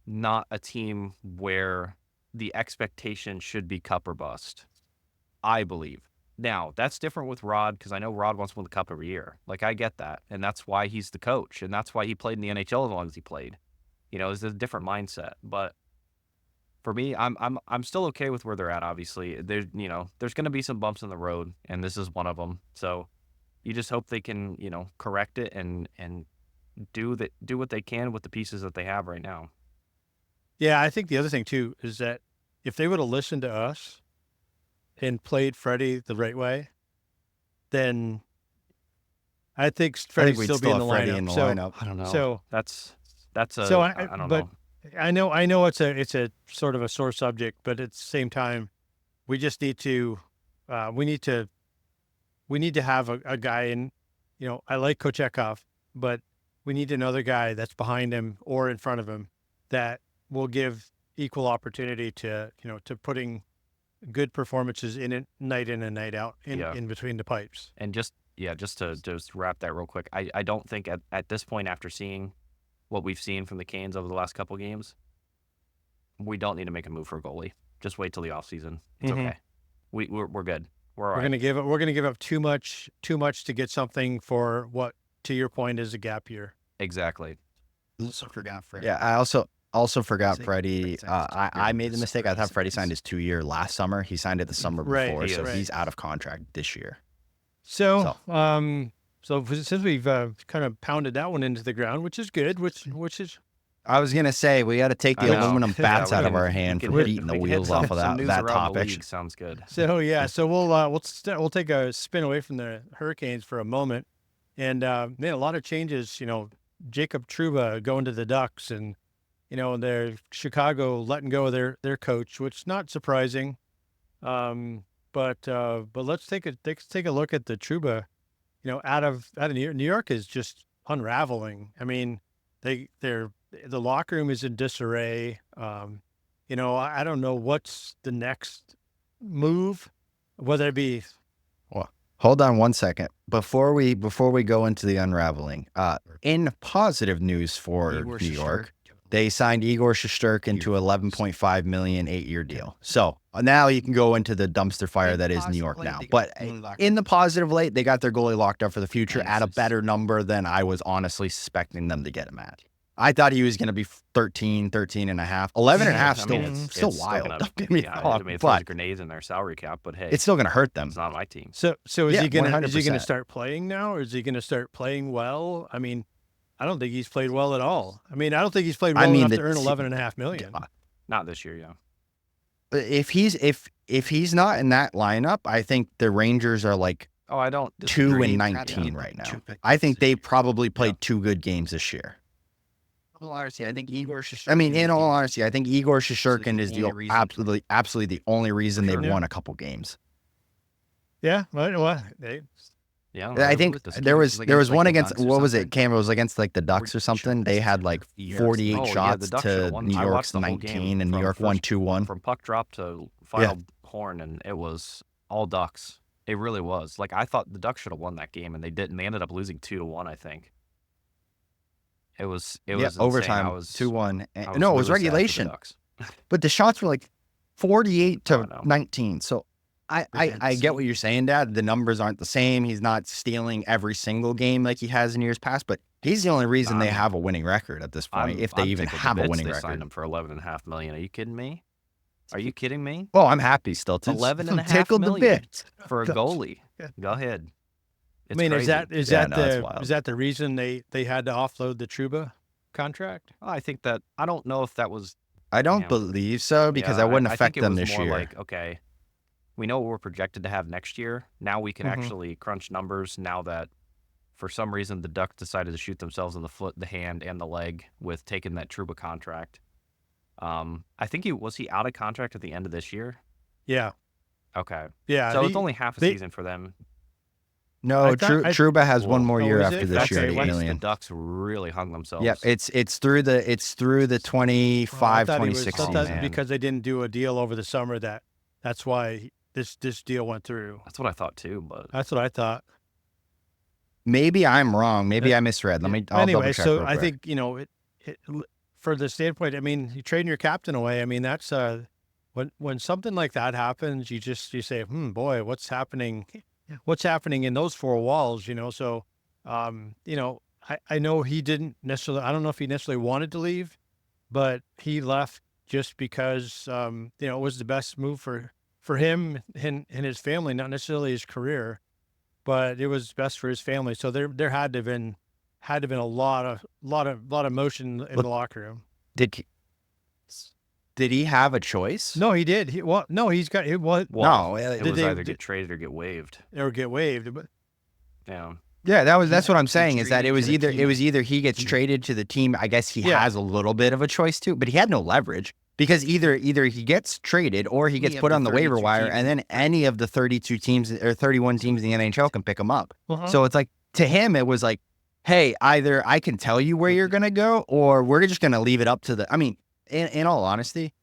not a team where the expectation should be cup or bust, I believe. Now, that's different with Rod, because I know Rod wants to win the cup every year. Like, I get that. And that's why he's the coach. And that's why he played in the NHL as long as he played. It's a different mindset. But for me, I'm still okay with where they're at, obviously. There's going to be some bumps in the road, and this is one of them. So you just hope they can, correct it and do what they can with the pieces that they have right now. Yeah, I think the other thing too is that if they would have listened to us and played Freddie the right way, then I think Freddie would we'd still be in the have Freddie lineup. in the So, lineup. I don't know. so, That's so I don't but know. I know it's a sort of a sore subject, but at the same time, we just need to, we need to have a guy in, I like Kochekov, but we need another guy that's behind him or in front of him that will give equal opportunity to, to putting good performances in night in and night out in between the pipes. And just to wrap that real quick, I don't think at this point, after seeing what we've seen from the Canes over the last couple games, we don't need to make a move for a goalie. Just wait till the offseason. It's okay. We're good. We're all right. We're gonna give up too much to get something for what, to your point, is a gap year. Exactly. Also forgot Freddie. Yeah, I also forgot Freddie. I made the mistake. I thought Freddie signed his 2-year last summer. He signed it the summer before, so he's out of contract this year. So since we've kind of pounded that one into the ground, which is good, which is, I was gonna say we got to take the aluminum bats out of our hand for beating the wheels off of that topic. Sounds good. So so we'll take a spin away from the Hurricanes for a moment, and a lot of changes. Jacob Trouba going to the Ducks, and they're Chicago letting go of their coach, which is not surprising. But let's take a look at the Trouba. Out of New York is just unraveling. I mean, the locker room is in disarray. I don't know what's the next move, whether it be. Well, hold on one second before we go into the unraveling. In positive news for New York, they signed Igor Shesterkin to $11.5 million 8-year deal. So now you can go into the dumpster fire that is New York now. But in the positive light, they got their goalie locked up for the future at a better number than I was honestly suspecting them to get him at. I thought he was going to be 13 and a half. 11 and a half still wild. Don't get me wrong. But grenades in their salary cap, but hey, it's still going to hurt them. It's not my team. So is he going to 100%. start playing now, or is he going to start playing well? I mean, I don't think he's played well at all. I mean, I don't think he's played well enough to earn $11.5 million. Not this year, yeah. But if he's not in that lineup, I think the Rangers are like 2-19 right now. I think they probably played 2 good games this year. In all honesty, I think Igor Shesterkin. I mean, in all honesty, I think Igor Shesterkin is the absolutely the only reason they've won a couple games. Yeah, well, yeah. I think there was one against, what was it? Cam, it was against like the Ducks or something. They had like 48 shots to New York's 19, and New York won 2-1. From puck drop to final horn, and it was all Ducks. It really was. Like, I thought the Ducks should have won that game, and they didn't. They ended up losing 2-1, I think. It was overtime, 2-1. No, it was really regulation. But the shots were like 48 to 19. So I get what you're saying, Dad. The numbers aren't the same. He's not stealing every single game like he has in years past, but he's the only reason they have a winning record at this point, if they even have a winning record. They signed him for $11.5 million. Are you kidding me? Are you kidding me? Well, I'm happy still. $11.5 million for a goalie. Go ahead. It's crazy. is that the reason they had to offload the Trouba contract? I think that, I don't know if that was. I don't believe so, because that wouldn't affect them this year. Like, okay, we know what we're projected to have next year. Now we can actually crunch numbers, now that for some reason the Ducks decided to shoot themselves in the foot, the hand, and the leg with taking that Trouba contract. I think was he out of contract at the end of this year? Yeah. Okay. Yeah. So it's only half a season for them. No, Truba has one more year is after it? this That's year the at case, 8 the million. Ducks really hung themselves. Yep, it's through the 25, 26 I thought season. because they didn't do a deal over the summer that's why this deal went through. That's what I thought too, but That's what I thought. Maybe I'm wrong. Maybe I misread. I'll anyway, double check so real quick. I think, it for the standpoint, I mean, you trading your captain away. I mean, that's when something like that happens, you say, boy, what's happening? What's happening in those four walls? So, I know he didn't necessarily. I don't know if he necessarily wanted to leave, but he left just because it was the best move for him and his family, not necessarily his career, but it was best for his family. So there had to have been a lot of motion in the locker room. Did he have a choice? No, he did. He's got it. What? well, No, it was either get traded or get waived. Or get waived. But Yeah. Yeah, that's what I'm saying, is that traded it was to the either team. he gets traded to the team. I guess he Yeah. has a little bit of a choice too, but he had no leverage because either he gets traded or he gets Any of put the on the waiver 32 wire, teams. and then any of the 32 teams or 31 teams in the NHL can pick him up. Uh-huh. So it's like, to him, it was like, hey, either I can tell you where you're gonna go, or we're just gonna leave it up to the. I mean, in all honesty,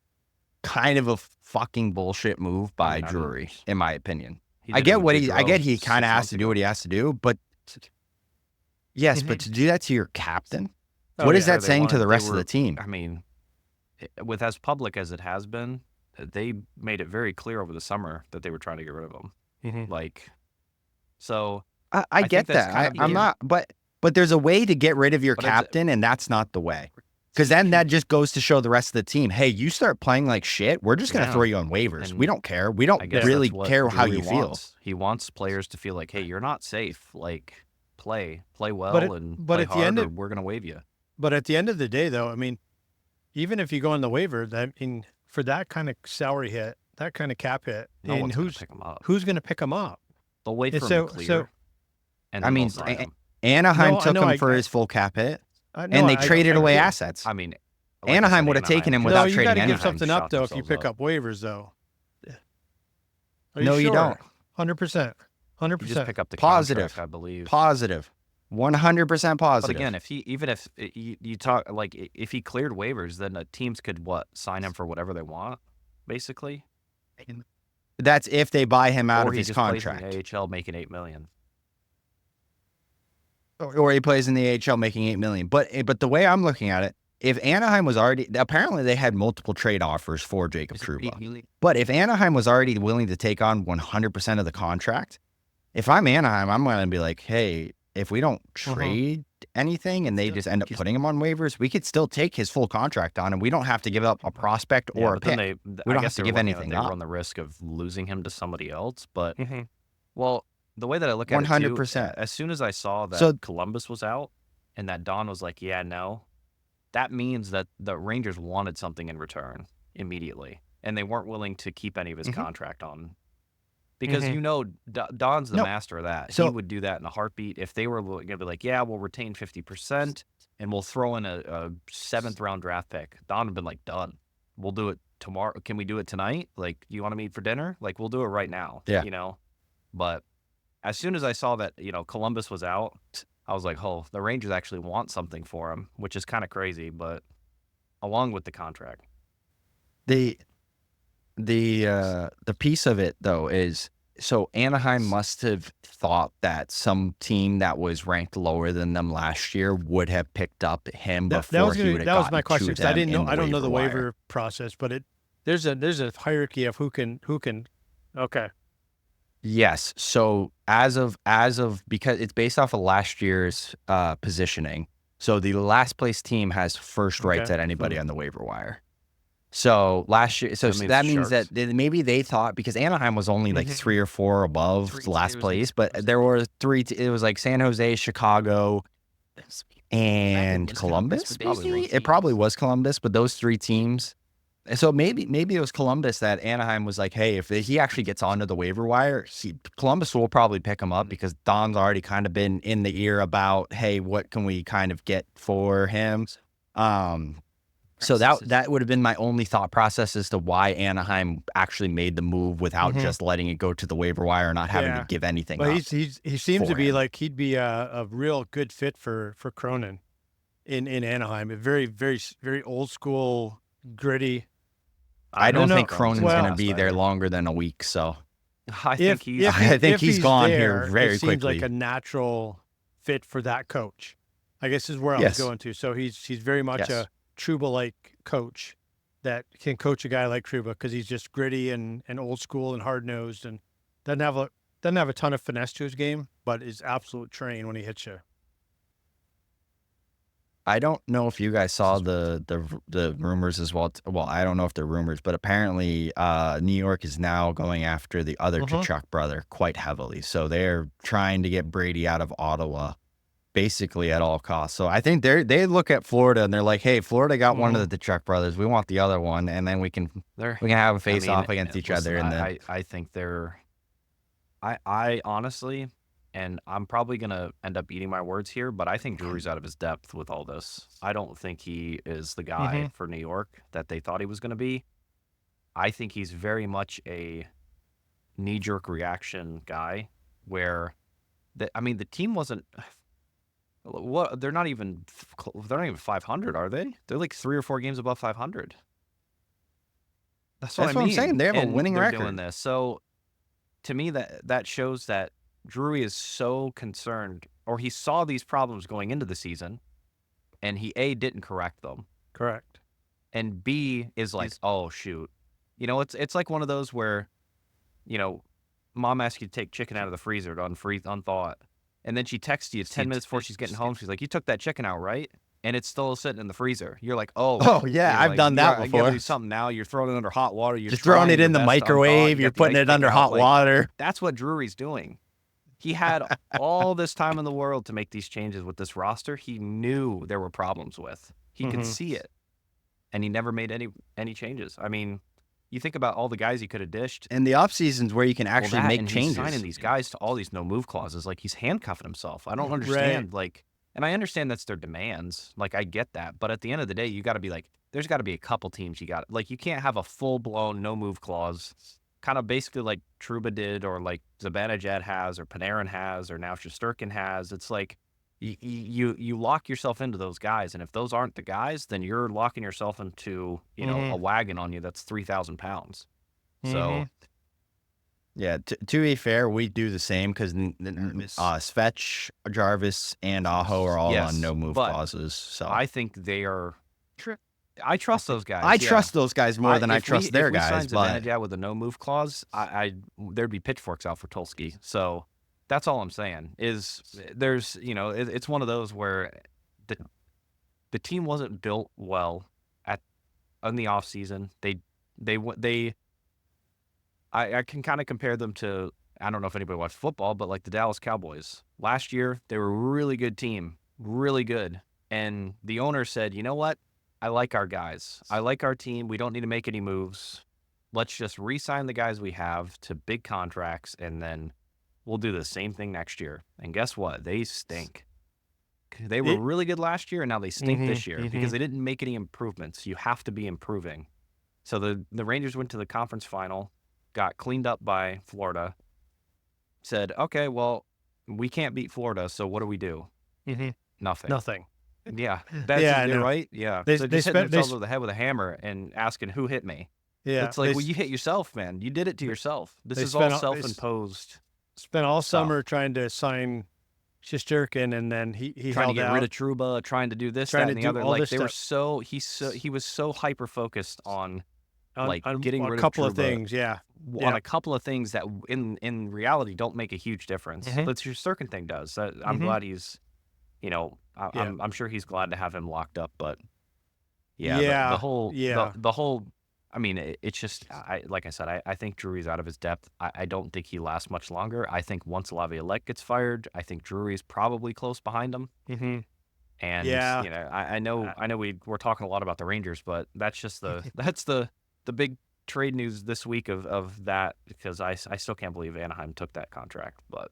kind of a fucking bullshit move by Drury, in my opinion. He I did it get with what Gaudreau I get. He 6 kind of has months to do ago. what he has to do, but yes, Mm-hmm. but to do that to your captain, Oh, what is yeah. that saying to the rest of were- the team? I mean, with as public as it has been, they made it very clear over the summer that they were trying to get rid of him. Mhm. Like, so I think get that's that. kind of I'm weird. not, but there's a way to get rid of your But it's- captain, and that's not the way. Because then that just goes to show the rest of the team, hey, you start playing like shit, we're just gonna Yeah. throw you on waivers. And we don't care. We don't I guess really that's what care how Drury you feel. wants. He wants players to feel like, hey, you're not safe. Like, play well, But and but play at the hard, end or of- we're gonna waive you. But at the end of the day, though, I mean, even if you go on the waiver, for that kind of salary hit, that kind of cap hit, No and one's gonna pick him up. who's going to pick him up? They'll wait And for him to so- clear. so- And I then mean, they'll sign him. Anaheim No, I took know, him I- for I- his full cap hit, No, and they I- traded I away get- assets. I mean, like I Anaheim said, would have taken him Anaheim- without No, you trading got to give anything. something up Shot though if you themselves pick up. up waivers though. Are No, you sure? don't. 100%. You just 100%. pick up the Positive. contract, I believe. Positive, 100% positive. But again, if you talk like if he cleared waivers, then teams could sign him for whatever they want, basically. That's if they buy him out or of he his just plays contract, in the AHL making $8 million. or he plays in the AHL making $8 million. But the way I'm looking at it, if Anaheim was already, apparently they had multiple trade offers for Jacob Trouba. But if Anaheim was already willing to take on 100% of the contract, if I'm Anaheim, I'm going to be like, hey, if we don't trade anything and they just end up putting him on waivers, we could still take his full contract on, and we don't have to give up a prospect Yeah, or a but then pick. they, We I don't guess have to they were give looking at anything They up. run the risk of losing him to somebody else. But Mhm. well, the way that I look at it, too, 100%. as soon as I saw that So- Columbus was out and that Don was like, "Yeah, no," that means that the Rangers wanted something in return immediately, and they weren't willing to keep any of his Mhm. contract on. Because Mhm. Don's the No. master of that. So- He would do that in a heartbeat. If they were going to be like, yeah, we'll retain 50% and we'll throw in a 7th round draft pick, Don would have been like, done. We'll do it tomorrow. Can we do it tonight? Like, you want to meet for dinner? Like, we'll do it right now. Yeah. But as soon as I saw that, Columbus was out, I was like, oh, the Rangers actually want something for him, which is kind of crazy, but along with the contract. The piece of it though is, so Anaheim must have thought that some team that was ranked lower than them last year would have picked up him That before was he would have that was my question, because I didn't know. I don't know the wire. waiver process, but there's a hierarchy of who can. Okay. Yes. So as of because it's based off of last year's positioning. So the last place team has first rights Okay. at anybody on the waiver wire. So last year, that means that maybe they thought, because Anaheim was only like Mhm. 3 or 4 above Three, the last it was place, like- but there were 3. It was like San Jose, Chicago, and was Columbus. Columbus, but those Maybe three it probably teams. was Columbus, but those 3 teams. And so maybe it was Columbus that Anaheim was like, hey, if he actually gets onto the waiver wire, Columbus will probably pick him up, because Don's already kind of been in the ear about, hey, what can we kind of get for him? So that would have been my only thought process as to why Anaheim actually made the move without just letting it go to the waiver wire, not having to give anything But up. he seems to be him. like he'd be a real good fit for Cronin in Anaheim. A very, very, very old school, gritty. I don't think Cronin's Cronin's going to fast be there either. longer than a week. So I think he's I think he's gone here there, very it seems quickly. like a natural fit for that coach. I guess is where I was going to. So he's very much a Trouba-like coach that can coach a guy like Trouba because he's just gritty and old school and hard nosed and doesn't have a ton of finesse to his game, but is absolute train when he hits you. I don't know if you guys saw the rumors as well. Well, I don't know if they're rumors, but apparently New York is now going after the other Tkachuk brother quite heavily. So they're trying to get Brady out of Ottawa basically at all costs. So I think they look at Florida and they're like, hey, Florida got one of the Tkachuk brothers. We want the other one. And then we can have a face off against each other. And then I think they're I honestly, and I'm probably going to end up eating my words here, but I think Drury's out of his depth with all this. I don't think he is the guy for New York that they thought he was going to be. I think he's very much a knee-jerk reaction guy where, the team wasn't... What they're not even 500, are they? They're like 3 or 4 games above 500. That's what I'm saying. They have a winning record. Doing this. So to me, that shows that Drury is so concerned, or he saw these problems going into the season, and he didn't correct them. Correct. And B is like, oh shoot, it's like one of those where, mom asks you to take chicken out of the freezer to unthaw it. And then she texts you 10 minutes before she's getting home. She's like, you took that chicken out, right? And it's still sitting in the freezer. You're like, oh yeah, I've done that before. You gotta do something now. You're throwing it under hot water. You're just throwing it in the microwave. You're putting it under hot water. That's what Drury's doing. He had all this time in the world to make these changes with this roster. He knew there were problems with. He could see it. And he never made any changes. I mean, you think about all the guys he could have dished. And the off seasons where you can actually make changes. He's signing these guys to all these no move clauses. Like he's handcuffing himself. I don't understand. And I understand that's their demands. Like I get that. But at the end of the day, you got to be like, there's got to be a couple teams you got. Like you can't have a full blown no move clause, kind of basically like Trouba did, or like Zibanejad has, or Panarin has, or now Shesterkin has. It's like you lock yourself into those guys, and if those aren't the guys, then you're locking yourself into a wagon on you that's 3,000 pounds. So yeah, to be fair, we do the same because Svetch, Jarvis, and Aho are all on no move clauses. So I think they are. I trust those guys. I trust those guys more than I trust their guys. But with a no move clause, there'd be pitchforks out for Tulsky. So. That's all I'm saying is there's, it's one of those where the team wasn't built well in the off season. I can kind of compare them to, I don't know if anybody watched football, but like the Dallas Cowboys last year, they were a really good team, really good. And the owner said, you know what? I like our guys. I like our team. We don't need to make any moves. Let's just re-sign the guys we have to big contracts, and then we'll do the same thing next year. And guess what? They stink. They were really good last year, and now they stink this year because they didn't make any improvements. You have to be improving. So the Rangers went to the conference final, got cleaned up by Florida, said, okay, well, we can't beat Florida, so what do we do? Nothing. Yeah. That's right? Yeah. They just hitting themselves over the head with a hammer and asking, who hit me? Yeah. It's like, well, you hit yourself, man. You did it to yourself. This is all self-imposed. Spent all summer trying to sign Shesterkin, and then he trying held to get out. rid of Trouba, trying to do this, trying that, and to the do other. all Like this they were stuff. he was so hyper focused on getting rid a couple of of Trouba, thing, yeah. on a couple of things that in reality don't make a huge difference. But your Shesterkin thing does. I'm glad he's, I'm sure he's glad to have him locked up. But the whole. I mean, it's just, like I said, I think Drury's out of his depth. I don't think he lasts much longer. I think once Laviolette gets fired, I think Drury's probably close behind him. And I know we're talking a lot about the Rangers, but that's just the big trade news this week of that, because I still can't believe Anaheim took that contract. But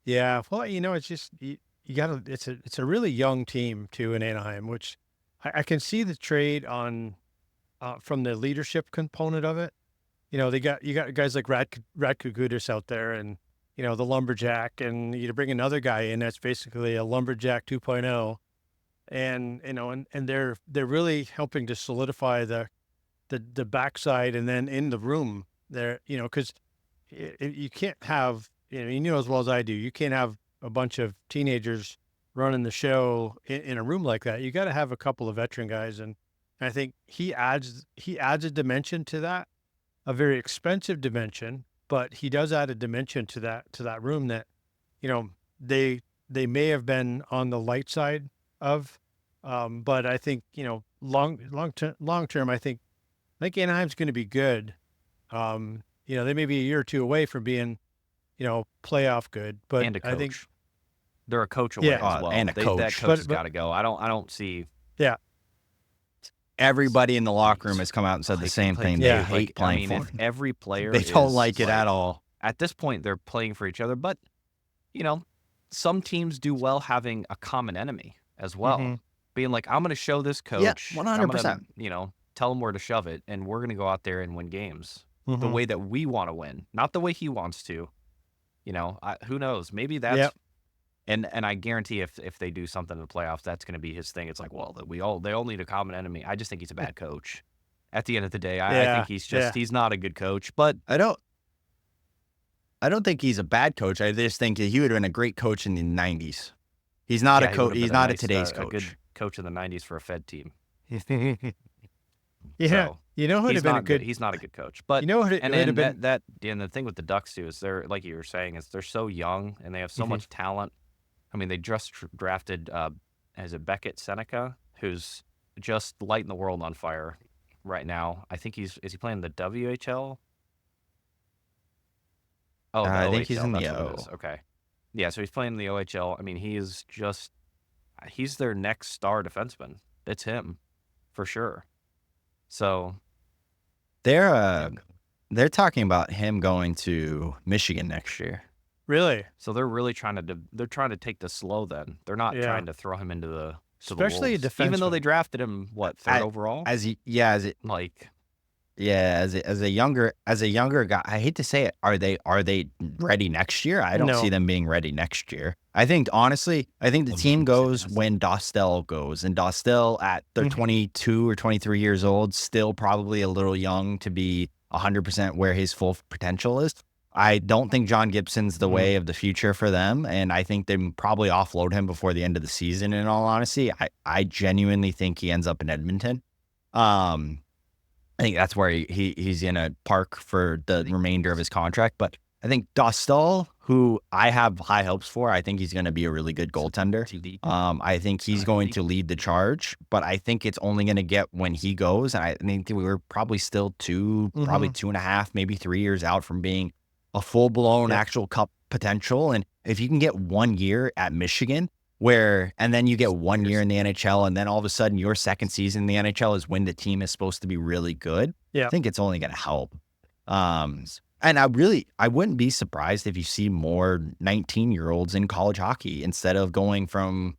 yeah, well, it's just you got to. It's a really young team too in Anaheim, which I can see the trade on from the leadership component of it. You got guys like Radko Gudas out there, and the lumberjack, and you bring another guy in that's basically a lumberjack 2.0, and and they're really helping to solidify the backside, and then in the room there, because you can't have, you know as well as I do, you can't have a bunch of teenagers running the show in a room like that. You got to have a couple of veteran guys, and I think he adds a dimension to that, a very expensive dimension, but he does add a dimension to that room that, you know, they may have been on the light side of, but I think, long term, I think Anaheim's going to be good. They may be a year or two away from being, playoff good, but And a I think, coach. They're a coach away yeah, as well. and a That coach. coach but has got to go. I don't see yeah, Everybody in the locker room has come out and said the like same thing. Yeah. They hate playing for if him. every player They don't is, like it at all. At this point, they're playing for each other, but some teams do well having a common enemy as well. Mhm. Being like, I'm going to show this Yeah, coach, 100%. I'm going to, tell him where to shove it, and we're going to go out there and win games the Mhm. way that we want to win, not the way he wants to. Who knows? Maybe that's Yep. and I guarantee if they do something in the playoffs, that's going to be his thing. It's like, well, they all need a common enemy. I just think he's a bad coach. At the end of the day, I Yeah, think yeah. he's not a good coach. But I don't think he's a bad coach. I just think that he would have been a great coach in the 90s. He's not yeah, a he coach. would've He's been not a nice, today's a good coach. coach in the '90s for a Fed team. Yeah, So, you know who'd he's have been a not good. good, He's not a good coach. But you know who'd and have then been, and the thing with the Ducks too is they're, like you were saying, is they're so young and they have so Mhm. much talent. I mean, they just drafted as a Beckett Seneca, who's just lighting the world on fire right now. I think is he playing the WHL? Oh, the I think he's OHL. in the That's what it O. is. Okay. Yeah, so he's playing in the OHL. I mean, he's their next star defenseman. It's him, for sure. So They're talking about him going to Michigan next year. really, so they're really trying to take this slow. Then they're not Yeah. trying to throw him into the especially a Wolves. Even though they defenseman. drafted him third overall. As a younger guy, I hate to say it. Are they ready next year? I don't No. see them being ready next year. I think honestly, the team goes when Dostel goes, and Dostel at they're Mhm. 22 or 23 years old, still probably a little young to be 100% where his full potential is. I don't think John Gibson's the Mhm. way of the future for them, and I think they probably offload him before the end of the season. In all honesty, I genuinely think he ends up in Edmonton. I think that's where he's in a park for the remainder of his contract. But I think Dostal, who I have high hopes for, I think he's going to be a really good goaltender. I think he's going to lead the charge, but I think it's only going to get when he goes. And I think we were probably still probably 2.5, maybe 3 years out from being a full blown Yeah. actual cup potential. And if you can get 1 year at Michigan, and then you get 1 year in the NHL, and then all of a sudden your second season in the NHL is when the team is supposed to be really good. Yeah. I think it's only going to help. And I wouldn't be surprised if you see more 19-year-olds in college hockey instead of going from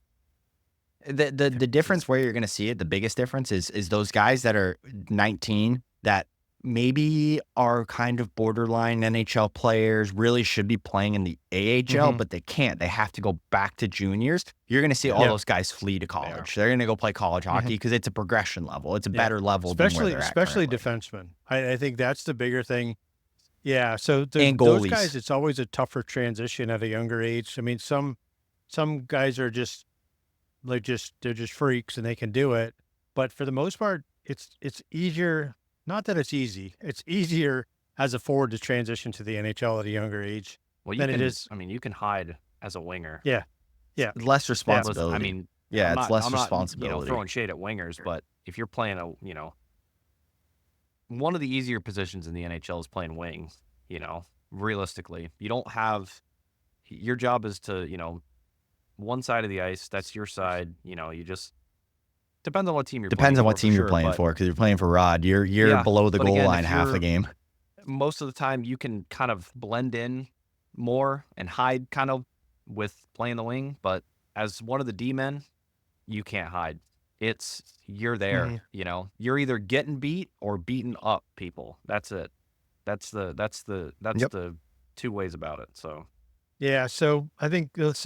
the difference where you're going to see it. The biggest difference is those guys that are 19 that maybe are kind of borderline NHL players, really should be playing in the AHL, but they can't. They have to go back to juniors. You're going to see all Yeah. those guys flee to college. They're going to go play college hockey because it's a progression level. It's a Yeah. better level than where they're at especially currently. defensemen. I think that's the bigger thing. Yeah, so And those goalies. guys, it's always a tougher transition at a younger age. I mean, some guys are just they're just freaks and they can do it, but for the most part, it's easier. Not that it's easy. It's easier as a forward to transition to the NHL at a younger age. well, Then it is. I mean, you can hide as a winger. Yeah, Less responsibility. I mean, yeah, I'm it's not, less I'm not, responsibility. throwing shade at wingers, but if you're playing one of the easier positions in the NHL is playing wing. Realistically, you don't have your job is to one side of the ice. That's your side. You just depends on what team you're. Depends playing on what for team you're sure, playing but for, because you're playing for Rod. You're Yeah, below the but goal again, line if half the you're- game. most of the time you can kind of blend in more and hide kind of with playing the wing, but as one of the D men, you can't hide. you're there. Mhm. You know, you're either getting beat or beating up people. That's it. That's Yep. the two ways about it. So Yeah, so I think let's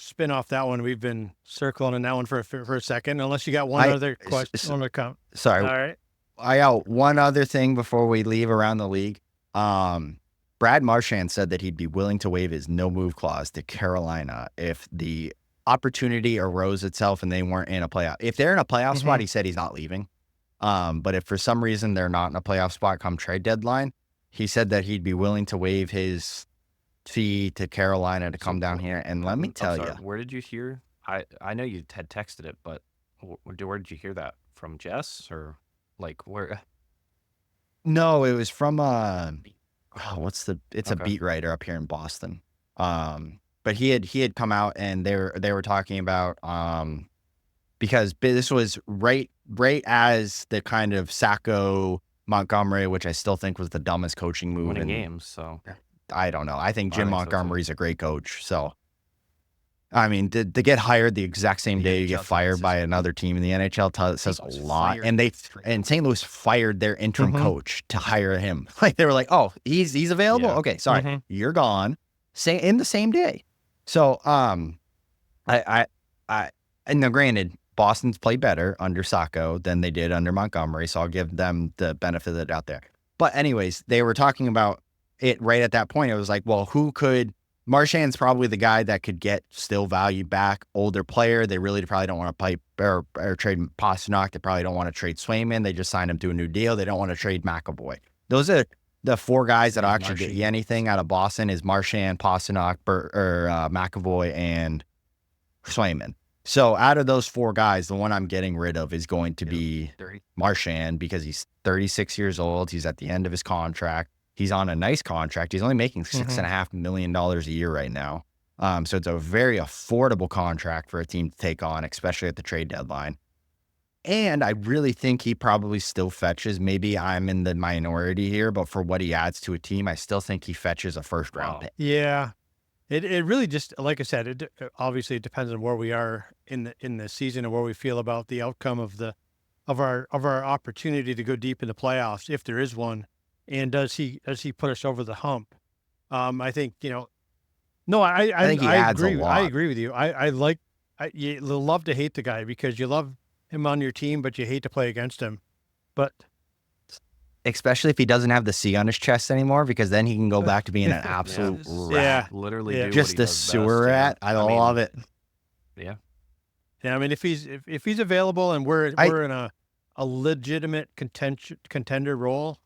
spin off that one. We've been circling on that one for a second. Unless you got one I other s- question, s- on the comment. sorry. All right. I got one other thing before we leave around the league. Brad Marchand said that he'd be willing to waive his no move clause to Carolina if the opportunity arose itself and they weren't in a playoff. If they're in a playoff spot, he said he's not leaving. But if for some reason they're not in a playoff spot come trade deadline, he said that he'd be willing to waive his fee to Carolina to come down here. And let me tell you, where did you hear? I know you had texted it, but where did you hear that from? Jess or like where? no, it was from it's a Okay. beat writer up here in Boston. But he had come out and they were talking about because this was right as the kind of Sacco Montgomery, which I still think was the dumbest coaching move Winning in games. So I don't know. I think I Jim think so, too. Montgomery's a great coach. So I mean, to get hired the exact same day you get fired by another team in the NHL says a lot. And St. Louis fired their interim coach to hire him. Like they were like, "Oh, he's available. Yeah. Okay, sorry, you're gone." In the same day. So and now granted, Boston's played better under Sacco than they did under Montgomery, so I'll give them the benefit of the doubt there. But anyways, they were talking about it right at that point. It was like, well, who could? Marchand's probably the guy that could get still value back. Older player. They really probably don't want to pipe or trade Pastrnak. They probably don't want to trade Swayman. They just signed him to a new deal. They don't want to trade McAvoy. Those are the four guys that'll actually get you anything out of Boston is Marchand, Pastrnak, McAvoy, and Swayman. So out of those four guys, the one I'm getting rid of is going to be Marchand because he's 36 years old. He's at the end of his contract. He's on a nice contract. He's only making $6.5 million a year right now. So it's a very affordable contract for a team to take on, especially at the trade deadline. And I really think he probably still fetches. Maybe I'm in the minority here, but for what he adds to a team, I still think he fetches a first round pick. Yeah. It really just, like I said, it obviously it depends on where we are in the season and where we feel about the outcome of our opportunity to go deep in the playoffs, if there is one, and does he put us over the hump? I think no, I think he adds a agree. I lot. agree with you. You love to hate the guy because you love him on your team, but you hate to play against him. But especially if he doesn't have the C on his chest anymore, because then he can go back to being an absolute rat. Literally Yeah. do Just what he a does sewer best, rat. I love it. Yeah. Yeah, I mean, if he's available and we're in a legitimate contender role,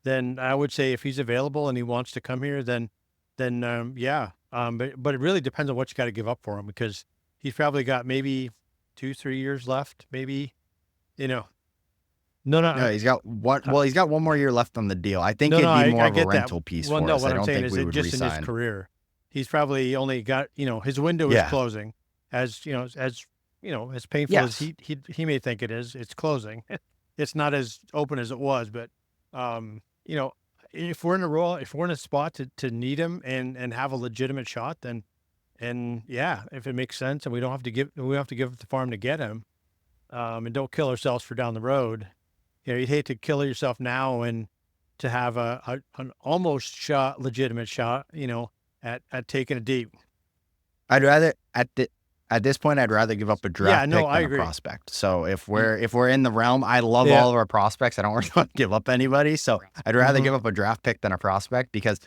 then I would say if he's available and he wants to come here, then yeah. But it really depends on what you got to give up for him because he's probably got maybe 2-3 years left, maybe. No, he's got one. Well, he's got one more year left on the deal. I think no, it'd be more I of a get rental that. piece Well, for no, us. what I I'm don't saying think is we that would just in his resign. career, he's probably only got his window is closing. As as painful as he may think it is, it's closing. It's not as open as it was, but if we're in a role, if we're in a spot to need him and have a legitimate shot, then and yeah, if it makes sense and we don't have to give up the farm to get him, and don't kill ourselves for down the road. You'd hate to kill yourself now and to have an almost legitimate shot, at taking a deep. I'd rather at this point, I'd rather give up a draft pick I than a agree. prospect. So if we're in the realm, I love all of our prospects. I don't really want to give up anybody. So I'd rather give up a draft pick than a prospect because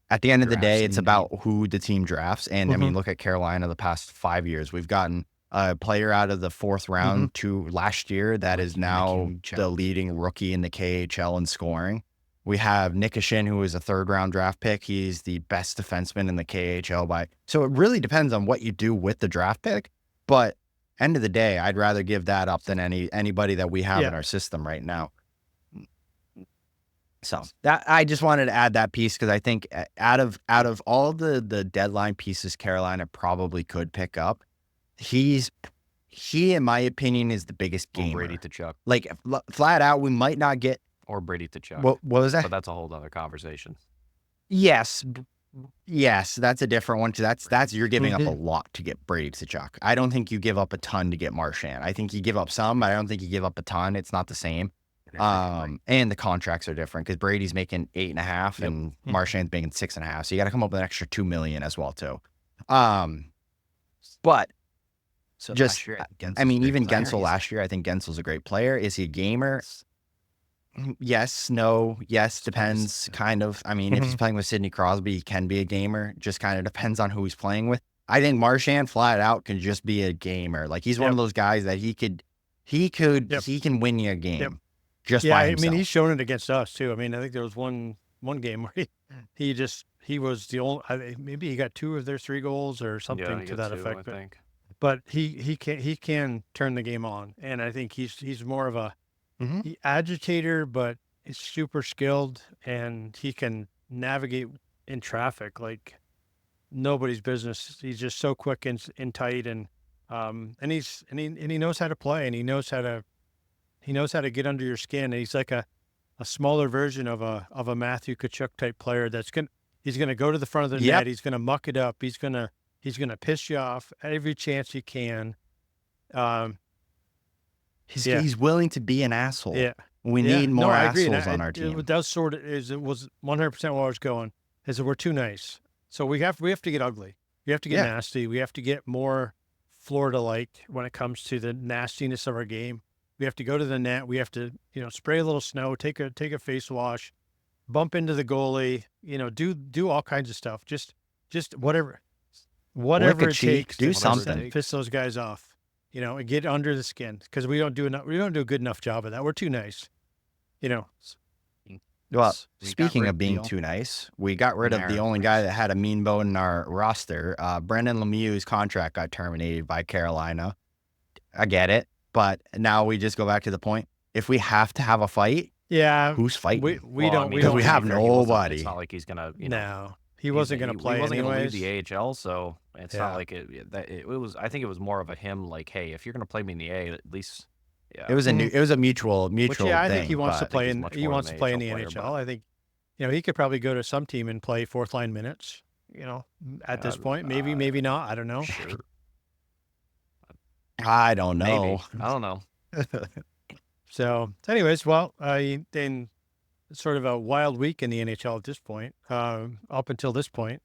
at the end of the day, it's about who the team drafts. And I mean, look at Carolina the past 5 years. We've gotten a player out of the fourth round to last year that is now the leading rookie in the KHL in scoring. We have Nikishin, who is a third-round draft pick. He's the best defenseman in the KHL So it really depends on what you do with the draft pick. But end of the day, I'd rather give that up than anybody that we have in our system right now. So that I just wanted to add that piece because I think out of all the deadline pieces Carolina probably could pick up, he in my opinion is the biggest gamer. Brady to Chuck. Like flat out, we might not get. Or Brady to Chuck. What was that? But that's a whole other conversation. Yes, Yes, that's a different one. That's you're giving up a lot to get Brady Tkachuk. I don't think you give up a ton to get Marchand. I think you give up some, but I don't think you give up a ton. It's not the same. And the contracts are different because Brady's making 8.5 and Marchand's making 6.5. So you got to come up with an extra $2 million as well too. But So just, last year, I mean, Gensel's a even great player. Gensel last year, I think Gensel's a great player. Is he a gamer? Yes, no, yes, depends, kind of. I mean, if he's playing with Sidney Crosby, he can be a gamer. Just kind of depends on who he's playing with. I think Marchand flat out can just be a gamer. Like he's one of those guys that he can win you a game just by himself. I mean, he's shown it against us too. I mean, I think there was one game where he was the only, maybe he got 2 of their 3 goals or something to that effect. I think. But he can turn the game on, and I think he's more of a agitator, but he's super skilled, and he can navigate in traffic like nobody's business. He's just so quick and tight, and he knows how to play, and he knows how to get under your skin. And he's like a smaller version of a Matthew Tkachuk type player he's gonna go to the front of the net. He's gonna muck it up. He's gonna piss you off every chance he can. He's willing to be an asshole. Yeah. We need more I agree. assholes on our team. It was 100% where I was going, is that we're too nice. So we have to get ugly. We have to get nasty. We have to get more Florida-like when it comes to the nastiness of our game. We have to go to the net. We have to, spray a little snow, take a face wash, bump into the goalie, do all kinds of stuff. Just whatever it takes. Do something. Piss those guys off. And get under the skin, because we don't do a good enough job of that. We're too nice. Well, speaking of being too nice, we got rid of the only guy that had a mean bone in our roster. Brendan Lemieux's contract got terminated by Carolina. I get it, but now we just go back to the point. If we have to have a fight, who's fighting? We don't. Because we have nobody. It's not like he's gonna. No, he wasn't going to play. He wasn't going to anyways. leave the AHL, so it's not like it was. I think it was more of a him like, hey, if you're going to play me in the A, at least. Yeah. It was a mutual thing. I think he wants to play in. He wants to play in the NHL. I think, he could probably go to some team and play 4th line minutes. At this point, maybe not. I don't know. Sure. I don't know. Maybe. I don't know. So, anyways, well, then sort of a wild week in the NHL at this point. Up until this point,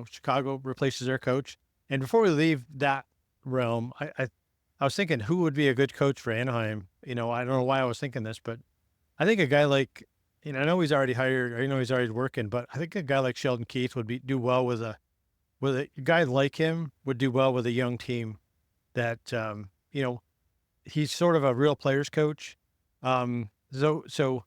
Chicago replaces their coach, and before we leave that realm, I was thinking who would be a good coach for Anaheim. I don't know why I was thinking this, but I think a guy like, I know he's already hired, I know he's already working, but I think a guy like Sheldon Keefe would do well with a guy like him would do well with a young team that, he's sort of a real players coach. So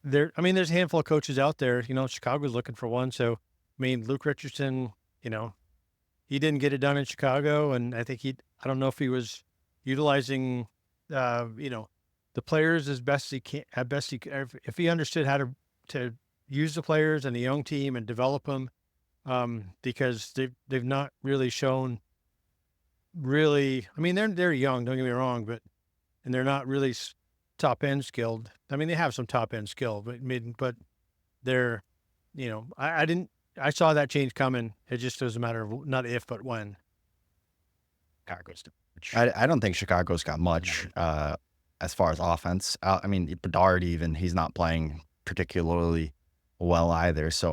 there's a handful of coaches out there, Chicago's looking for one. So, Luke Richardson, he didn't get it done in Chicago. And I think I don't know if he was utilizing, the players as best he can, if he understood how to use the players and the young team and develop them, because they've not really shown really, they're young, don't get me wrong, and they're not really top end skilled. They have some top end skill, but they're, I saw that change coming. It just was a matter of not if, but when. I don't think Chicago's got much as far as offense. Bedard even, he's not playing particularly well either. So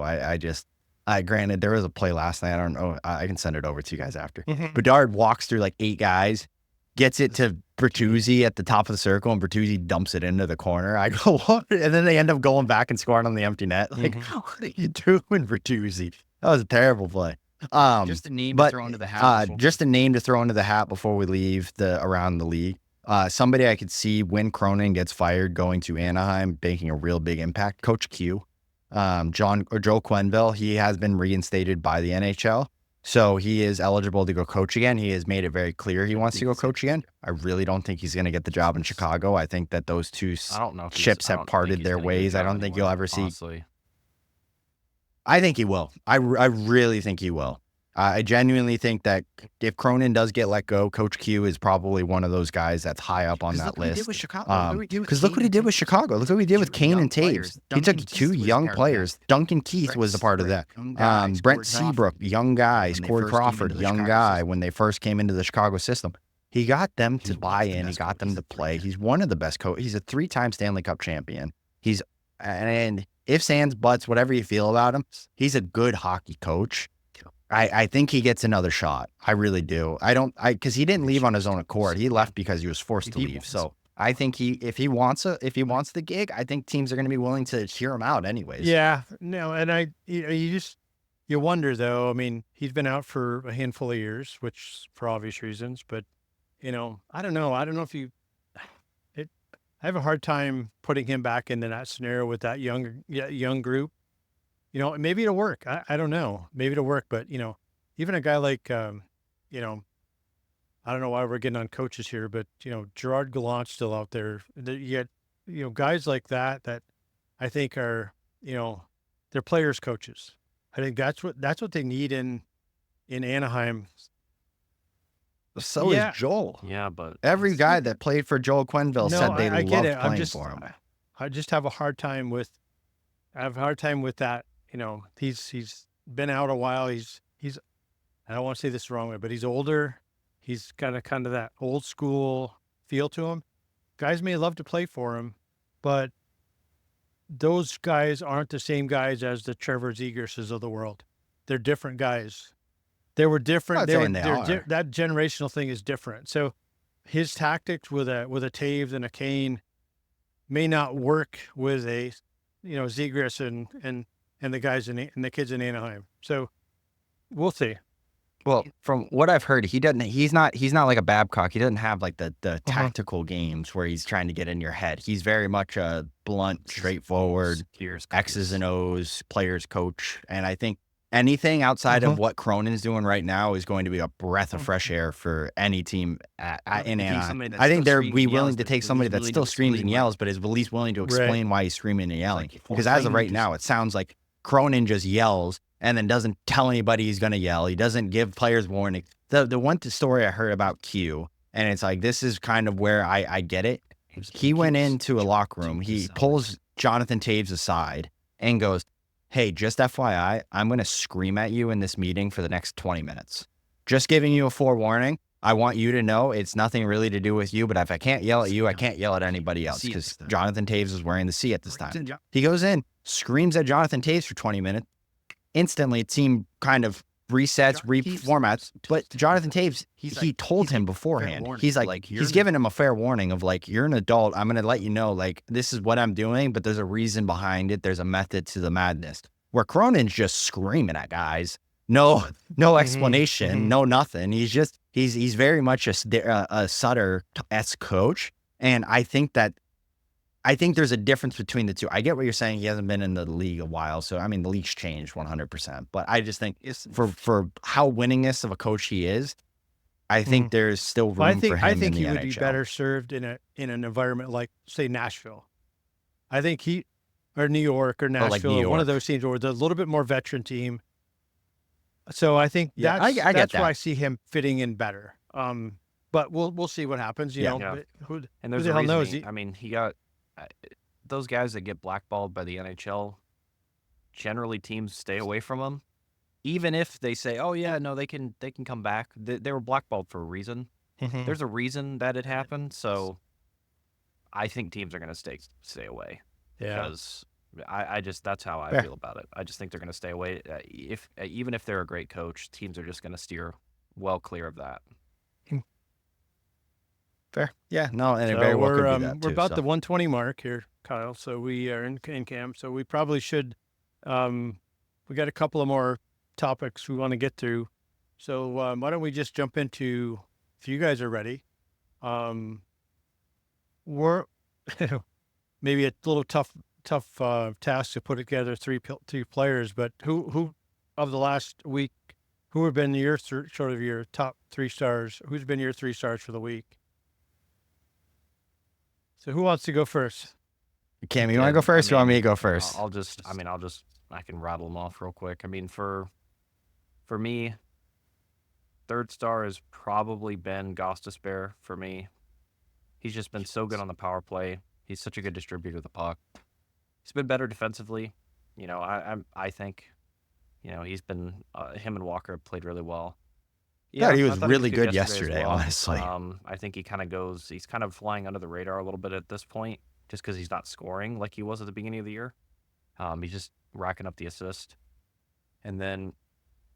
granted, there was a play last night. I don't know. I can send it over to you guys after. Bedard walks through like 8 guys, gets it to Bertuzzi at the top of the circle, and Bertuzzi dumps it into the corner. I go, what? And then they end up going back and scoring on the empty net. Like, what are you doing, Bertuzzi? That was a terrible play. Just a name to throw into the hat. Just a name to throw into the hat before we leave around the league. Somebody I could see when Cronin gets fired going to Anaheim, making a real big impact. Coach Q, Joe Quenneville. He has been reinstated by the NHL, so he is eligible to go coach again. He has made it very clear he wants to go coach again. I really don't think he's going to get the job in Chicago. I think that those two ships have parted their ways. I don't think you'll ever see. Honestly. I think he will. I really think he will. I genuinely think that if Cronin does get let go, Coach Q is probably one of those guys that's high up on that list. Because look what he did with Chicago. Look what he did with Kane and Taves. He took 2 young players. Duncan Keith was a part of that. Brent Seabrook, young guys. Corey Crawford, young guy when they first came into the Chicago system. He got them to buy in. He got them to play. He's one of the best coaches. He's a 3-time Stanley Cup champion. And if sans buts, whatever you feel about him, he's a good hockey coach. I think he gets another shot. I really do. Because he didn't leave on his own accord. He left because he was forced to leave. So I think if he wants the gig, I think teams are going to be willing to hear him out anyways. Yeah, no, and you wonder though. I mean, he's been out for a handful of years, which for obvious reasons. But I don't know. I don't know if I have a hard time putting him back into that scenario with that young group. Maybe it'll work. I don't know. Maybe it'll work. But, even a guy like, I don't know why we're getting on coaches here, but, Gerard Gallant's still out there. You get, guys like that I think are, they're players coaches. I think that's what they need in Anaheim. So is Joel. Yeah, but every guy that played for Joel Quenneville said they loved playing for him. I just have a hard time with that. He's been out a while. He's I don't want to say this the wrong way, but he's older. He's got a kind of that old school feel to him. Guys may love to play for him, but those guys aren't the same guys as the Trevor Zegrases of the world. They're different guys. They were different. That generational thing is different. So his tactics with a Taves and a Kane may not work with a Zegras and the guys and the kids in Anaheim. So we'll see. Well, from what I've heard, he's not like a Babcock. He doesn't have like the tactical games where he's trying to get in your head. He's very much a blunt, straightforward, X's and O's players coach. And I think anything outside of what Cronin's doing right now is going to be a breath of fresh air for any team in Anaheim. I think they're willing to take somebody that still screams and yells, but is at least willing to explain why he's screaming and yelling. Because as of right now, it sounds like Cronin just yells and then doesn't tell anybody he's going to yell. He doesn't give players warning. The one story I heard about Q, and it's like, this is kind of where I get it. He went into a locker room. He pulls Jonathan Taves aside and goes, "Hey, just FYI, I'm going to scream at you in this meeting for the next 20 minutes. Just giving you a forewarning. I want you to know it's nothing really to do with you, but if I can't yell at you, I can't yell at anybody else," because Jonathan Taves was wearing the C at this time. He goes in, screams at Jonathan Taves for 20 minutes. Instantly, team kind of resets, reformats. But Jonathan Taves, he told him beforehand. He's like, he's giving him a fair warning of like, you're an adult. I'm going to let you know, like, this is what I'm doing, but there's a reason behind it. There's a method to the madness. Where Cronin's just screaming at guys. No explanation, no nothing. He's very much a Sutter-esque coach. And I think there's a difference between the two. I get what you're saying. He hasn't been in the league a while. So, I mean, the league's changed 100%. But I just think for how winningest of a coach he is, I think there's still room for him I think in the he would NHL. be better served in an environment like, say, Nashville. I think or New York or Nashville, or one of those teams, or a little bit more veteran team. So I think that's where I see him fitting in better. But we'll see what happens. You know, who there's the a hell reason knows? I mean, he got those guys that get blackballed by the NHL. Generally, teams stay away from them, even if they say, "Oh yeah, no, they can come back." They were blackballed for a reason. There's a reason that it happened. So I think teams are going to stay away. Yeah. Because I just that's how I feel about it. I just think they're going to stay away. Even if they're a great coach, teams are just going to steer well clear of that. Fair. Yeah. No, and it very well could be that we're too, about so. the 120 mark here, Kyle. So we are in camp. So we probably should. We got a couple of more topics we want to get through. So why don't we just jump into, if you guys are ready. We're maybe a little tough task to put together three players, but who of the last week, who have been your sort of your top 3 stars? Who's been your 3 stars for the week? So who wants to go first? Cam, you want to go first, or you want me to go first? I can rattle them off real quick. I mean, for me, third star has probably been Gostisbehere for me. He's just been so good on the power play. He's such a good distributor of the puck. He's been better defensively. I think, he's been him and Walker have played really well. Yeah, he was I thought he really good as yesterday, well. honestly. I think he's kind of flying under the radar a little bit at this point, just because he's not scoring like he was at the beginning of the year. He's just racking up the assist. And then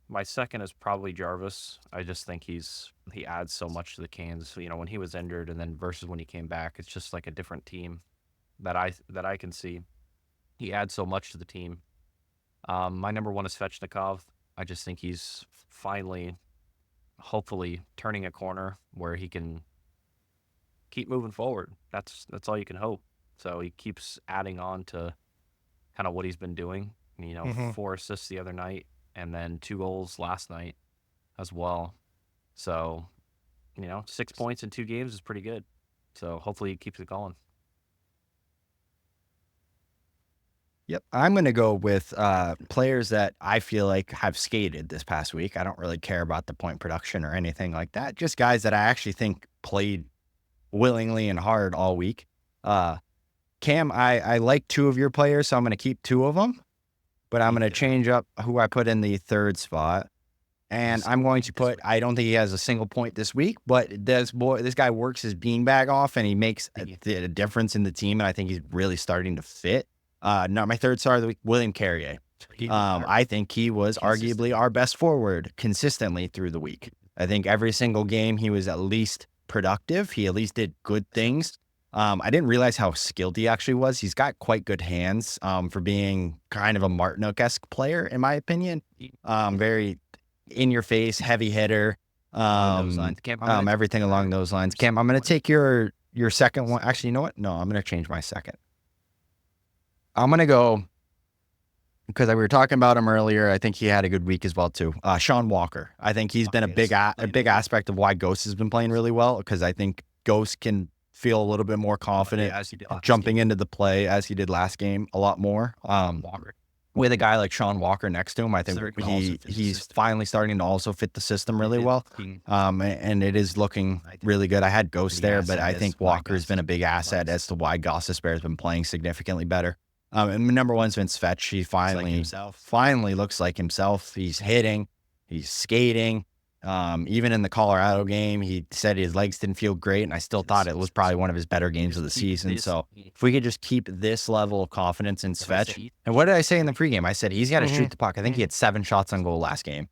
my second is probably Jarvis. I just think he adds so much to the Canes. When he was injured and then versus when he came back, it's just like a different team that I can see. He adds so much to the team. My number one is Svechnikov. I just think he's finally, hopefully, turning a corner where he can keep moving forward. That's all you can hope. So he keeps adding on to kind of what he's been doing. 4 assists the other night, and then 2 goals last night as well. So, 6 points in 2 games is pretty good. So hopefully he keeps it going. Yep. I'm going to go with players that I feel like have skated this past week. I don't really care about the point production or anything like that. Just guys that I actually think played willingly and hard all week. Cam, I like 2 of your players, so I'm going to keep 2 of them. But I'm going to change up who I put in the third spot. And I'm going to put, I don't think he has a single point this week, but this guy works his beanbag off and he makes a difference in the team. And I think he's really starting to fit. My third star of the week, William Carrier. I think he was arguably our best forward consistently through the week. I think every single game he was at least productive. He at least did good things. I didn't realize how skilled he actually was. He's got quite good hands for being kind of a Martinook-esque player, in my opinion. Very in-your-face, heavy hitter, everything along those lines. Cam, I'm going to take your second one. Actually, you know what? No, I'm going to change my second. I'm going to go, because we were talking about him earlier, I think he had a good week as well, too. Sean Walker. I think he's been a big aspect of why Ghost has been playing really well, because I think Ghost can feel a little bit more confident jumping into the play as he did last game a lot more. With a guy like Sean Walker next to him, I think he's finally starting to also fit the system really well. And it is looking really good. I had Ghost there, but I think Walker's been a big asset as to why Gostisbehere has been playing significantly better. And number one's been Svetch. He finally looks like himself. He's hitting, he's skating. Even in the Colorado game, he said his legs didn't feel great, and I still thought it was probably one of his better games of the season. So if we could just keep this level of confidence in Svetch, and what did I say in the pregame? I said he's got to shoot the puck. I think he had 7 shots on goal last game.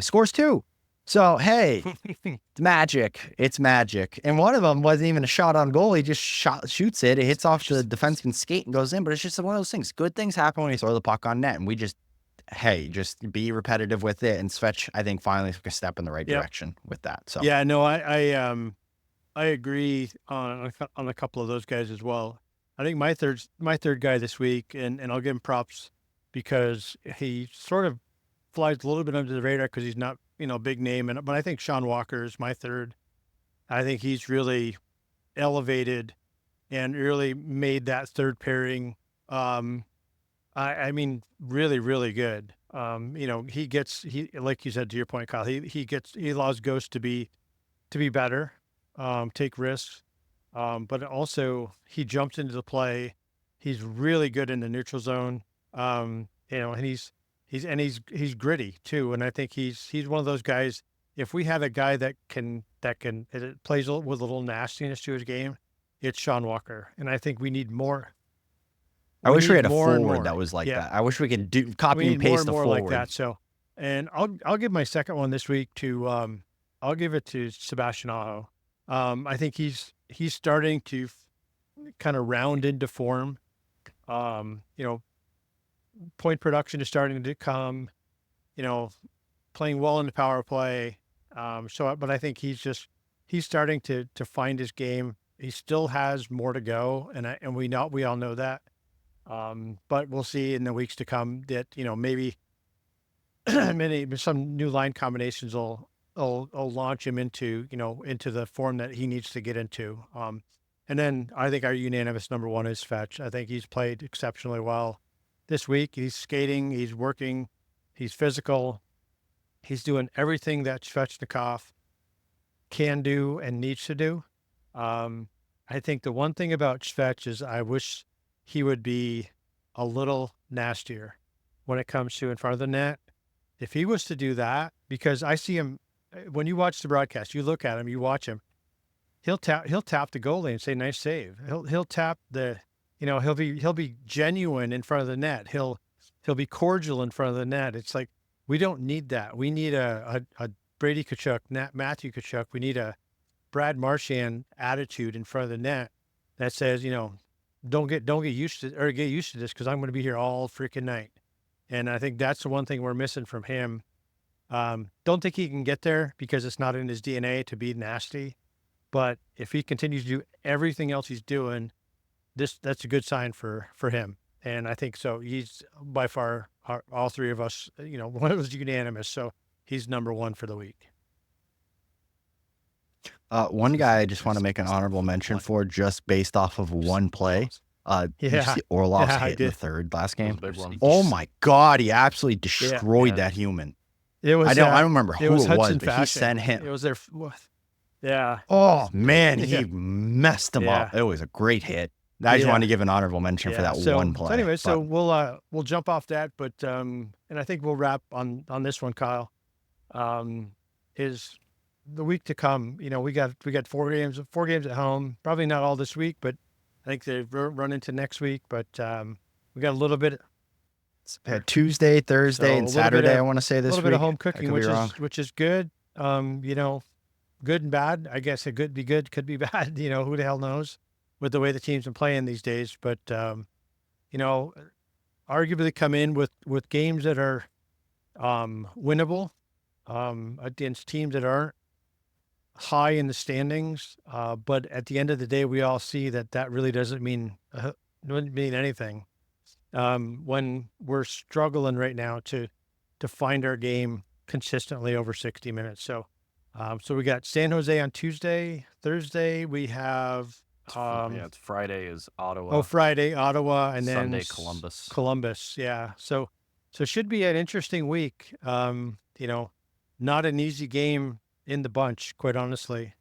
Scores 2. So, hey, it's magic. It's magic. And one of them wasn't even a shot on goal. He just shoots it. It hits off the defenseman's skate and goes in. But it's just one of those things. Good things happen when you throw the puck on net, and we just be repetitive with it. And Svetch, I think, finally took a step in the right direction with that. So yeah, no, I agree on a couple of those guys as well. I think my third guy this week, and I'll give him props because he sort of flies a little bit under the radar because he's not big name, but I think Sean Walker is my third. I think he's really elevated and really made that third pairing. I mean, really, really good. He like you said, to your point, Kyle, he allows Ghost to be better, take risks. But also he jumps into the play. He's really good in the neutral zone. And he's gritty too. And I think he's one of those guys. If we have a guy that plays with a little nastiness to his game, it's Sean Walker. And I think we need more. I wish we had a forward that was like that. I wish we could copy and paste a forward like that. So, and I'll give my second one this week to I'll give it to Sebastian Aho. I think he's starting to kind of round into form. Point production is starting to come. Playing well in the power play. But I think he's starting to find his game. He still has more to go, and we all know that. But we'll see in the weeks to come that, maybe some new line combinations will launch him into the form that he needs to get into. And then I think our unanimous number one is Fetch. I think he's played exceptionally well this week. He's skating, he's working, he's physical. He's doing everything that Svechnikov can do and needs to do. I think the one thing about Svech is I wish he would be a little nastier when it comes to in front of the net. If he was to do that, because I see him when you watch the broadcast, you look at him, you watch him. He'll tap the goalie and say nice save. He'll tap the, he'll be genuine in front of the net. He'll be cordial in front of the net. It's like we don't need that. We need a Brady Tkachuk, Matthew Tkachuk. We need a Brad Marchand attitude in front of the net that says, don't get used to this because I'm going to be here all freaking night. And I think that's the one thing we're missing from him. Don't think he can get there because it's not in his DNA to be nasty. But if he continues to do everything else he's doing, that's a good sign for him. And I think so. He's by far all three of us. One of us unanimous. So he's number one for the week. One guy I just want to make an honorable mention for, just based off of one play. Did you see Orlov's hit in the third last game? Oh my God, he absolutely destroyed that human. It was. I don't remember who it was, but fashion. he sent him. It was their. Yeah. Oh man, he messed him up. It was a great hit. I just wanted to give an honorable mention for that one play. So anyway, so we'll jump off that, but and I think we'll wrap on this one, Kyle. Is the week to come? We got 4 games at home. Probably not all this week, but I think they run into next week. But we got a little bit. Tuesday, Thursday, and Saturday. I want to say this week. A little bit of home cooking, which is good. Good and bad. I guess it could be good, could be bad. Who the hell knows with the way the teams are playing these days. But arguably come in with games that are winnable against teams that aren't high in the standings. But at the end of the day, we all see that really doesn't mean anything. When we're struggling right now to find our game consistently over 60 minutes. So we got San Jose on Tuesday. Thursday we have it's Friday is Ottawa. Oh, Friday Ottawa, and then Sunday Columbus. Columbus, yeah. So it should be an interesting week. Not an easy game in the bunch, quite honestly.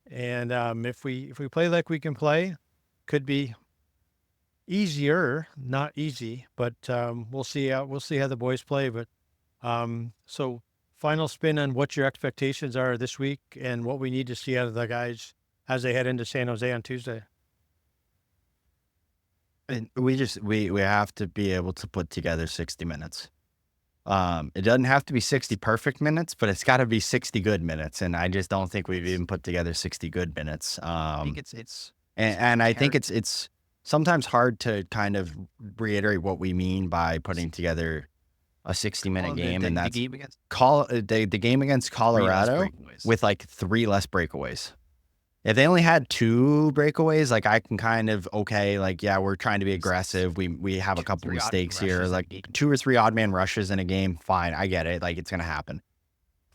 And if we play like we can play, could be easier, not easy, but we'll see how the boys play. But so final spin on what your expectations are this week and what we need to see out of the guys as they head into San Jose on Tuesday. And we have to be able to put together 60 minutes. It doesn't have to be 60 perfect minutes, but it's got to be 60 good minutes. And I just don't think we've even put together 60 good minutes. I think it's I think it's sometimes hard to kind of reiterate what we mean by putting together a 60-minute game, and that's the game against Colorado with like 3 less breakaways. If they only had 2 breakaways, like I can kind of we're trying to be aggressive. We have a couple mistakes here, like 2 or 3 odd man rushes in a game. Fine, I get it. Like it's gonna happen.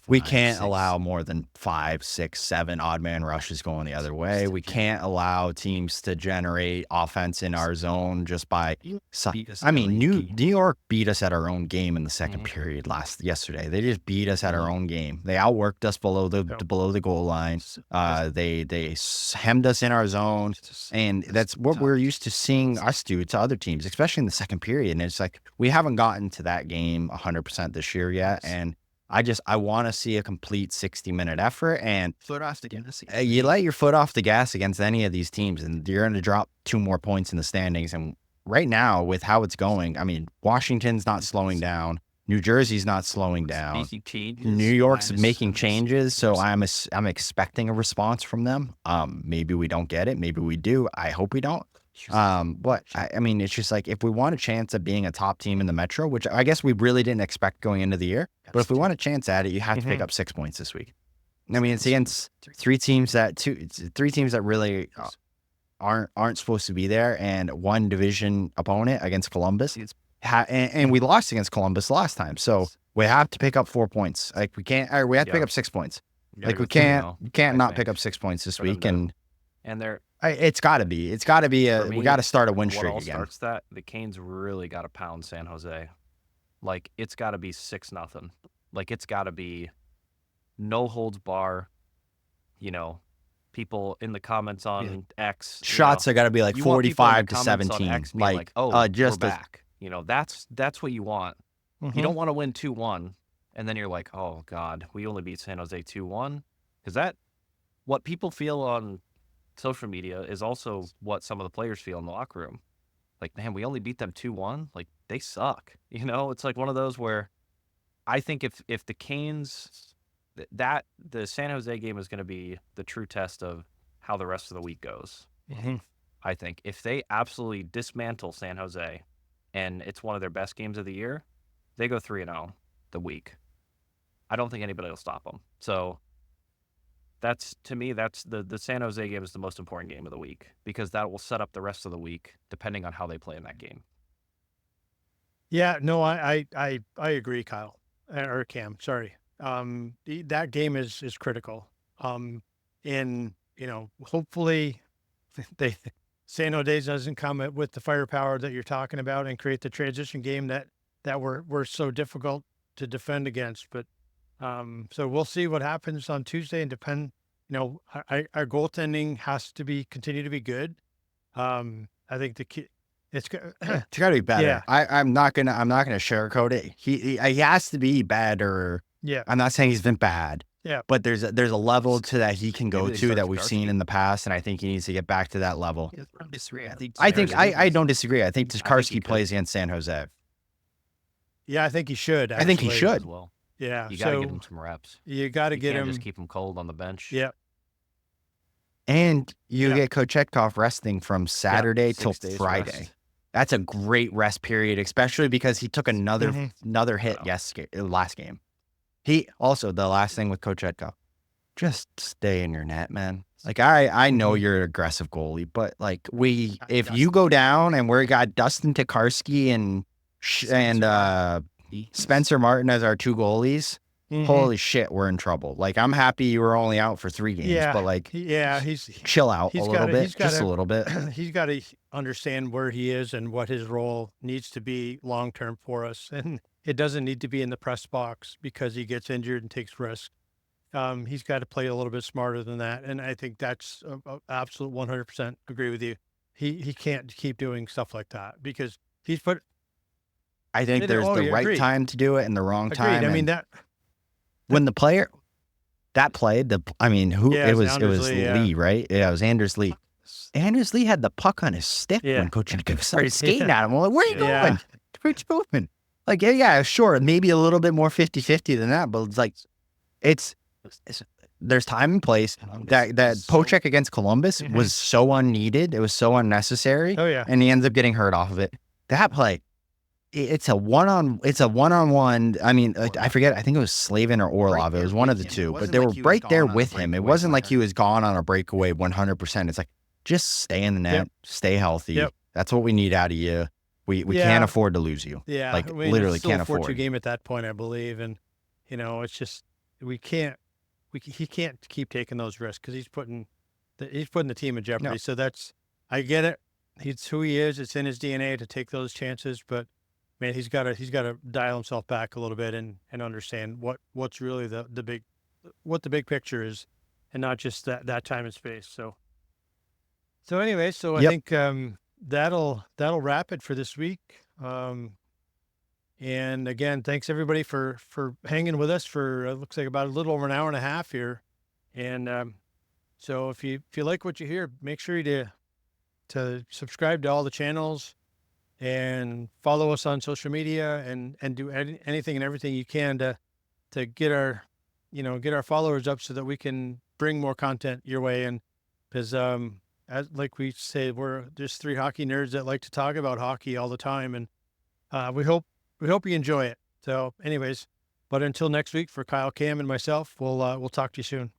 We can't allow more than 5, 6, 7 odd man rushes going the other way. We can't allow teams to generate offense in our zone just by. New York beat us at our own game in the second period yesterday. They just beat us at our own game. They outworked us below the goal line. They hemmed us in our zone, and that's what we're used to seeing us do to other teams, especially in the second period. And it's like we haven't gotten to that game 100% this year yet, and I want to see a complete 60-minute effort, and foot off the gas. You let your foot off the gas against any of these teams, and you're going to drop 2 more points in the standings. And right now, with how it's going, Washington's not slowing down. New Jersey's not slowing down. New York's making changes, so I'm expecting a response from them. Maybe we don't get it. Maybe we do. I hope we don't. But it's just like, if we want a chance at being a top team in the Metro, which I guess we really didn't expect going into the year, but if we want a chance at it, you have to pick up 6 points this week. It's against 3 teams that really aren't supposed to be there, and 1 division opponent against Columbus. And we lost against Columbus last time, so we have to pick up 4 points. Like we have to pick up 6 points. Like we can't not pick up 6 points this week, and they're. It's got to be. We got to start a win streak again. Starts that the Canes really got to pound San Jose. Like it's got to be 6-0. Like, it's got to be no holds bar, people in the comments on X. Shots are got to be like You want people in the 45 to comments on 17. X being like, oh, just we're back. That's what you want. You don't want to win 2-1, and then you're like, oh, God, we only beat San Jose 2-1. Because what people feel on social media is also what some of the players feel in the locker room. Like, man, we only beat them 2-1. Like, they suck. It's like one of those where I think if the Canes, the San Jose game is going to be the true test of how the rest of the week goes. I think if they absolutely dismantle San Jose and it's one of their best games of the year, they go 3-0 the week. I don't think anybody will stop them. So to me, that's the San Jose game is the most important game of the week because that will set up the rest of the week depending on how they play in that game. Yeah, no, I agree, Kyle or Cam. Sorry. That game is critical. And hopefully San Jose doesn't come with the firepower that you're talking about and create the transition game that we're so difficult to defend against. But so we'll see what happens on Tuesday and depend. Our goaltending has to continue to be good. I think it's got to be better. Yeah. I'm not gonna sugarcoat it. He has to be better. Yeah. I'm not saying he's been bad. Yeah. But there's a level to that he can go Maybe they to start that we've seen Sikorsky. in the past, and I think he needs to get back to that level. I disagree. I don't disagree. I think Sikorsky plays against San Jose. Yeah, I think he should. I think he actually. should. As well. Yeah. You got to get him some reps. You got to You get can't him. just keep him cold on the bench. Yeah. And you Yeah. get Kochetkov resting from Saturday till 6 days Friday. rest. That's a great rest period, especially because he took another hit last game. He also, the last thing with Kochetkov, just stay in your net, man. Like I know you're an aggressive goalie, but like if you go down and we got Dustin Tokarski and Spencer Martin as our two goalies, holy shit, we're in trouble. Like I'm happy you were only out for 3 games, but like he's chill out a little bit, just a little bit. He's got to understand where he is and what his role needs to be long term for us, and it doesn't need to be in the press box because he gets injured and takes risks. He's got to play a little bit smarter than that, and I think that's absolute 100% agree with you. He can't keep doing stuff like that because he's put. I think there's the right agreed. time to do it and the wrong time. I mean when the player that played it was Anders Lee, Lee, right? Yeah, it was Anders Lee. Anders Lee had the puck on his stick when Kochetkov started skating at him. I'm like, where are you going? Where's you moving? Like, yeah, sure, maybe a little bit more 50-50 than that, but it's like there's time and place. That Pocheck against Columbus was so unneeded. It was so unnecessary. Oh yeah, and he ends up getting hurt off of it. That play, it's a one-on-one. I mean, I forget. I think it was Slavin or Orlov. It was one of the two, but they were right there with him. It wasn't like he was gone on a breakaway 100%. It's like just stay in the net, stay healthy. That's what we need out of you. We can't afford to lose you. Yeah, like I mean, literally it's still can't a 4-2 afford. game at that point, I believe, and it's just he can't keep taking those risks because he's putting the team in jeopardy. No. So I get it. He's who he is. It's in his DNA to take those chances, but man, he's got to dial himself back a little bit and understand what's really the big picture is, and not just that time and space. So anyway, I think that'll wrap it for this week. And again, thanks everybody for hanging with us for looks like about a little over an hour and a half here. And so if you like what you hear, make sure to subscribe to all the channels and follow us on social media and do anything and everything you can to get our followers up so that we can bring more content your way. And because as like we say, we're just 3 hockey nerds that like to talk about hockey all the time, and we hope you enjoy it. So anyways, but until next week, for Kyle, Cam, and myself, we'll talk to you soon.